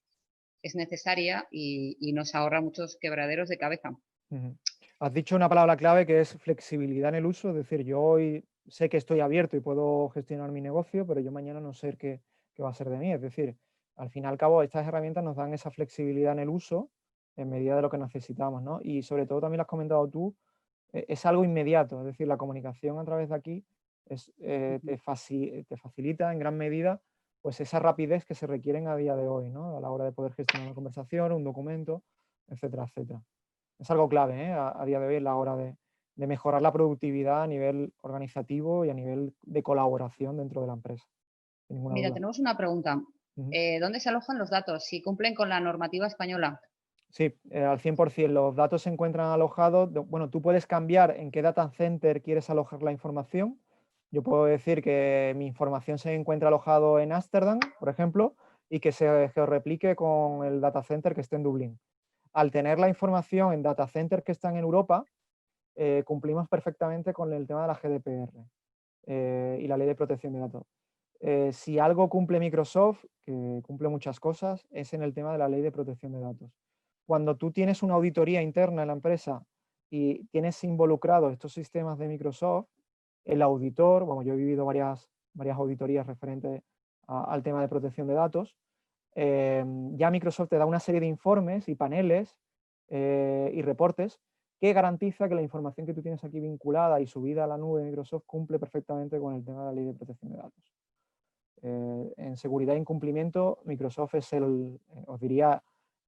es necesaria y nos ahorra muchos quebraderos de cabeza. Ujú. Has dicho una palabra clave que es flexibilidad en el uso, es decir, yo hoy sé que estoy abierto y puedo gestionar mi negocio, pero yo mañana no sé qué va a ser de mí. Es decir, al fin y al cabo, estas herramientas nos dan esa flexibilidad en el uso en medida de lo que necesitamos, ¿no? Y sobre todo también lo has comentado tú, es algo inmediato, es decir, la comunicación a través de aquí te facilita en gran medida pues esa rapidez que se requieren a día de hoy, ¿no? A la hora de poder gestionar una conversación, un documento, etcétera, etcétera. Es algo clave, ¿eh? A día de hoy, a la hora de mejorar la productividad a nivel organizativo y a nivel de colaboración dentro de la empresa, sin ninguna Mira, duda. tenemos una pregunta. Ujú. ¿Dónde se alojan los datos? Si cumplen con la normativa española. Sí, al 100%. Los datos se encuentran alojados. Bueno, tú puedes cambiar en qué data center quieres alojar la información. Yo puedo decir que mi información se encuentra alojado en Ámsterdam, por ejemplo, y que se georreplique con el data center que esté en Dublín. Al tener la información en data centers que están en Europa, cumplimos perfectamente con el tema de la GDPR y la ley de protección de datos. Si algo cumple Microsoft, que cumple muchas cosas, es en el tema de la ley de protección de datos. Cuando tú tienes una auditoría interna en la empresa y tienes involucrados estos sistemas de Microsoft, el auditor, bueno, yo he vivido varias auditorías referentes al tema de protección de datos, ya Microsoft te da una serie de informes y paneles y reportes que garantiza que la información que tú tienes aquí vinculada y subida a la nube de Microsoft cumple perfectamente con el tema de la ley de protección de datos. En seguridad e incumplimiento, Microsoft es os diría,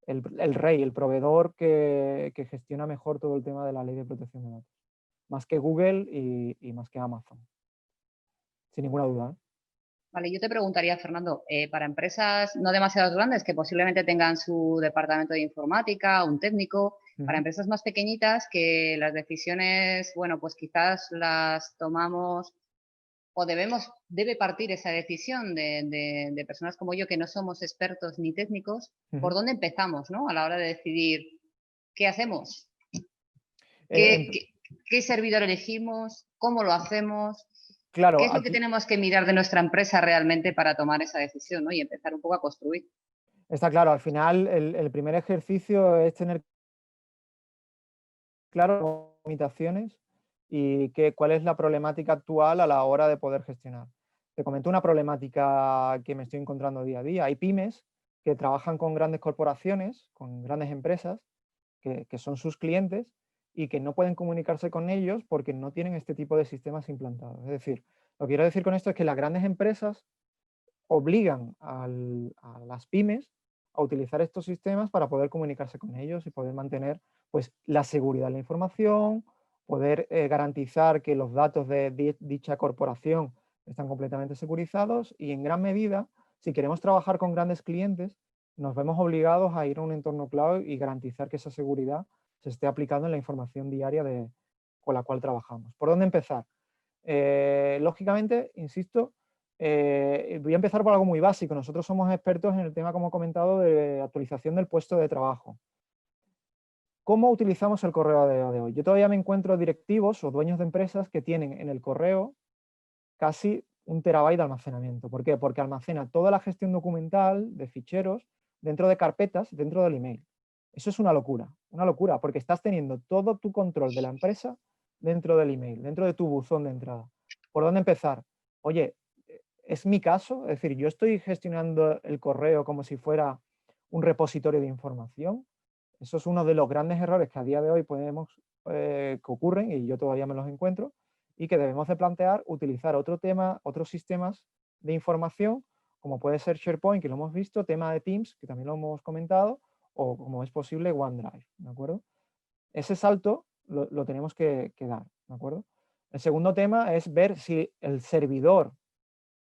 el rey, el proveedor que gestiona mejor todo el tema de la ley de protección de datos. Más que Google y más que Amazon. Sin ninguna duda. Vale, yo te preguntaría, Fernando, para empresas no demasiado grandes que posiblemente tengan su departamento de informática, un técnico, para empresas más pequeñitas que las decisiones, bueno, pues quizás las tomamos o debe partir esa decisión de personas como yo que no somos expertos ni técnicos, ¿por dónde empezamos, ¿no? A la hora de decidir qué hacemos, En- qué servidor elegimos, cómo lo hacemos. ¿Qué claro, es lo que tenemos que mirar de nuestra empresa realmente para tomar esa decisión, ¿no? Y empezar un poco a construir? está claro, al final el primer ejercicio es tener claro las limitaciones y cuál es la problemática actual a la hora de poder gestionar. Te comento una problemática que me estoy encontrando día a día. Hay pymes que trabajan con grandes corporaciones, con grandes empresas, que son sus clientes y que no pueden comunicarse con ellos porque no tienen este tipo de sistemas implantados. Es decir, lo que quiero decir con esto es que las grandes empresas obligan a las pymes a utilizar estos sistemas para poder comunicarse con ellos y poder mantener pues, la seguridad de la información, poder garantizar que los datos de dicha corporación están completamente securizados y en gran medida, si queremos trabajar con grandes clientes, nos vemos obligados a ir a un entorno cloud y garantizar que esa seguridad se esté aplicando en la información diaria con la cual trabajamos. ¿Por dónde empezar? Lógicamente, insisto, voy a empezar por algo muy básico. Nosotros somos expertos en el tema, como he comentado, de actualización del puesto de trabajo. ¿Cómo utilizamos el correo a día de hoy? Yo todavía me encuentro directivos o dueños de empresas que tienen en el correo casi 1 TB de almacenamiento. ¿Por qué? Porque almacena toda la gestión documental de ficheros dentro de carpetas, dentro del email. Eso es una locura, porque estás teniendo todo tu control de la empresa dentro del email, dentro de tu buzón de entrada. ¿Por dónde empezar? Oye, ¿es mi caso? Es decir, yo estoy gestionando el correo como si fuera un repositorio de información. Eso es uno de los grandes errores que a día de hoy que ocurren, y yo todavía me los encuentro, y que debemos de plantear utilizar otros sistemas de información, como puede ser SharePoint, que lo hemos visto, tema de Teams, que también lo hemos comentado, o como es posible OneDrive, ¿de acuerdo? Ese salto lo tenemos que dar, ¿de acuerdo? El segundo tema es ver si el servidor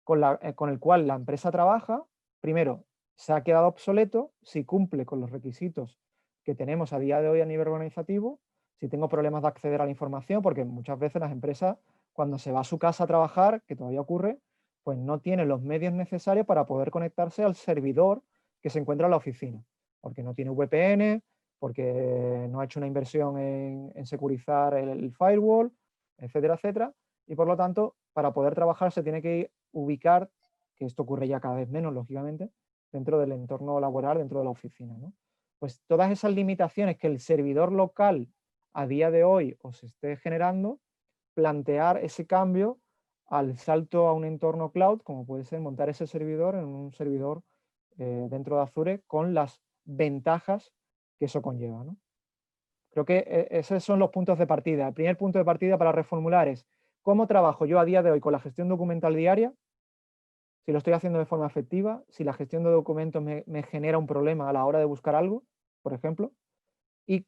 con el cual la empresa trabaja, primero, se ha quedado obsoleto, si cumple con los requisitos que tenemos a día de hoy a nivel organizativo, si tengo problemas de acceder a la información, porque muchas veces las empresas, cuando se va a su casa a trabajar, que todavía ocurre, pues no tienen los medios necesarios para poder conectarse al servidor que se encuentra en la oficina, porque no tiene VPN, porque no ha hecho una inversión en securizar el firewall, etcétera, etcétera, y por lo tanto, para poder trabajar se tiene que ubicar, que esto ocurre ya cada vez menos, lógicamente, dentro del entorno laboral, dentro de la oficina, ¿no? Pues todas esas limitaciones que el servidor local a día de hoy os esté generando, plantear ese cambio al salto a un entorno cloud, como puede ser montar ese servidor en un servidor dentro de Azure con las ventajas que eso conlleva, ¿no? Creo que esos son los puntos de partida. El primer punto de partida para reformular es cómo trabajo yo a día de hoy con la gestión documental diaria, si lo estoy haciendo de forma efectiva, si la gestión de documentos me genera un problema a la hora de buscar algo, por ejemplo, y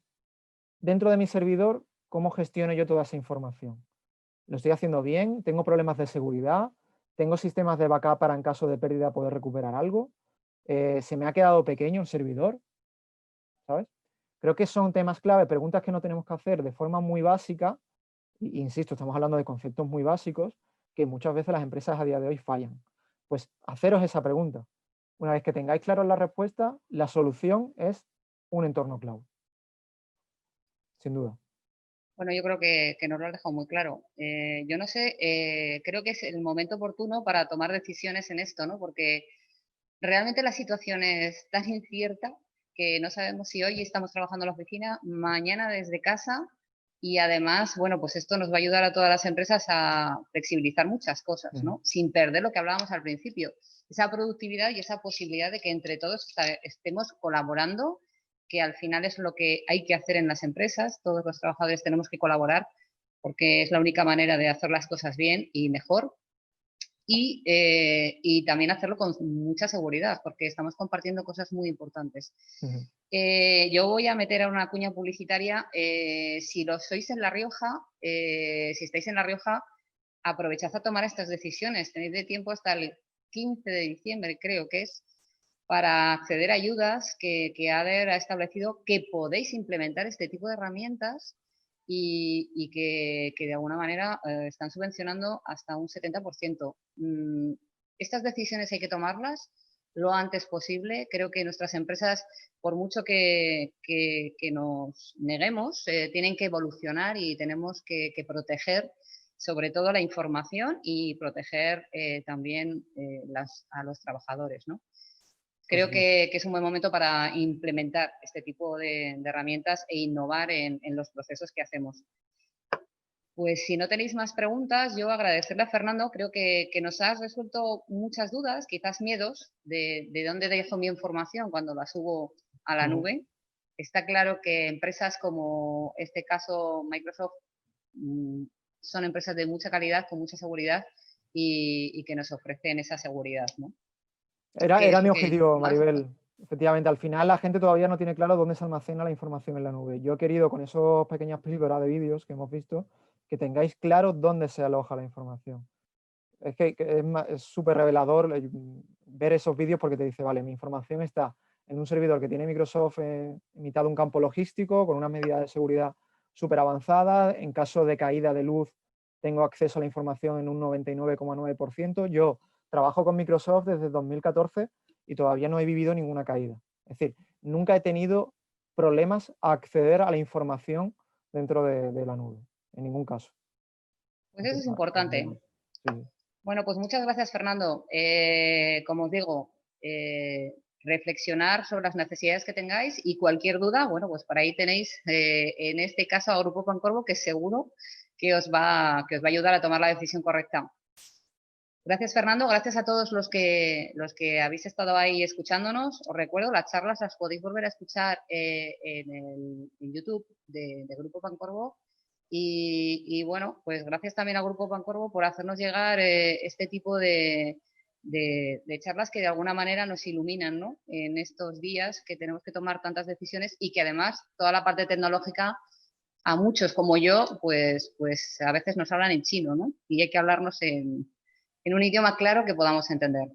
dentro de mi servidor, cómo gestiono yo toda esa información. ¿Lo estoy haciendo bien? ¿Tengo problemas de seguridad? ¿Tengo sistemas de backup para en caso de pérdida poder recuperar algo? ¿Se me ha quedado pequeño el servidor? ¿Sabes? Creo que son temas clave, preguntas que no tenemos que hacer de forma muy básica. Insisto, estamos hablando de conceptos muy básicos que muchas veces las empresas a día de hoy fallan. Pues haceros esa pregunta. Una vez que tengáis claro la respuesta, la solución es un entorno cloud. Sin duda. Bueno, yo creo que nos lo has dejado muy claro. Yo no sé, creo que es el momento oportuno para tomar decisiones en esto, ¿no? Porque realmente la situación es tan incierta que no sabemos si hoy estamos trabajando en la oficina, mañana desde casa, y además, bueno, pues esto nos va a ayudar a todas las empresas a flexibilizar muchas cosas, ¿no? Sin perder lo que hablábamos al principio, esa productividad y esa posibilidad de que entre todos estemos colaborando, que al final es lo que hay que hacer en las empresas. Todos los trabajadores tenemos que colaborar porque es la única manera de hacer las cosas bien y mejor. Y también hacerlo con mucha seguridad, porque estamos compartiendo cosas muy importantes. Yo voy a meter a una cuña publicitaria. Si lo sois en La Rioja, si estáis en La Rioja, aprovechad a tomar estas decisiones. Tenéis de tiempo hasta el 15 de diciembre, creo que es, para acceder a ayudas que ADER ha establecido, que podéis implementar este tipo de herramientas y que de alguna manera están subvencionando hasta un 70%. Estas decisiones hay que tomarlas lo antes posible. Creo que nuestras empresas, por mucho que nos neguemos, tienen que evolucionar y tenemos que proteger sobre todo la información y proteger también a los trabajadores, ¿no? Creo que es un buen momento para implementar este tipo de herramientas e innovar en los procesos que hacemos. Pues si no tenéis más preguntas, yo agradecerle a Fernando. Creo que nos has resuelto muchas dudas, quizás miedos, de dónde dejo mi información cuando la subo a la nube. Está claro que empresas como este caso Microsoft son empresas de mucha calidad, con mucha seguridad y que nos ofrecen esa seguridad, ¿no? Era mi objetivo, Maribel. Efectivamente, al final la gente todavía no tiene claro dónde se almacena la información en la nube. Yo he querido, con esos pequeñas píldoras de vídeos que hemos visto, que tengáis claro dónde se aloja la información. Es que es súper revelador ver esos vídeos porque te dice, vale, mi información está en un servidor que tiene Microsoft en mitad de un campo logístico, con unas medidas de seguridad súper avanzadas. En caso de caída de luz, tengo acceso a la información en un 99,9%. Yo trabajo con Microsoft desde 2014 y todavía no he vivido ninguna caída. Es decir, nunca he tenido problemas a acceder a la información dentro de la nube, en ningún caso. Pues eso es importante. Sí. Bueno, pues muchas gracias, Fernando. Como os digo, reflexionar sobre las necesidades que tengáis y cualquier duda, bueno, pues por ahí tenéis, en este caso, a Grupo Pancorbo, que seguro que os va a ayudar a tomar la decisión correcta. Gracias, Fernando. Gracias a todos los que habéis estado ahí escuchándonos. Os recuerdo, las charlas las podéis volver a escuchar en YouTube de Grupo Pancorbo. Y bueno, pues gracias también a Grupo Pancorbo por hacernos llegar este tipo de charlas que de alguna manera nos iluminan, ¿no? En estos días que tenemos que tomar tantas decisiones y que además toda la parte tecnológica, a muchos como yo, pues a veces nos hablan en chino, ¿no? Y hay que hablarnos en un idioma claro que podamos entender.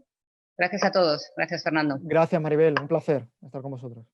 Gracias a todos. Gracias, Fernando. Gracias, Maribel. Un placer estar con vosotros.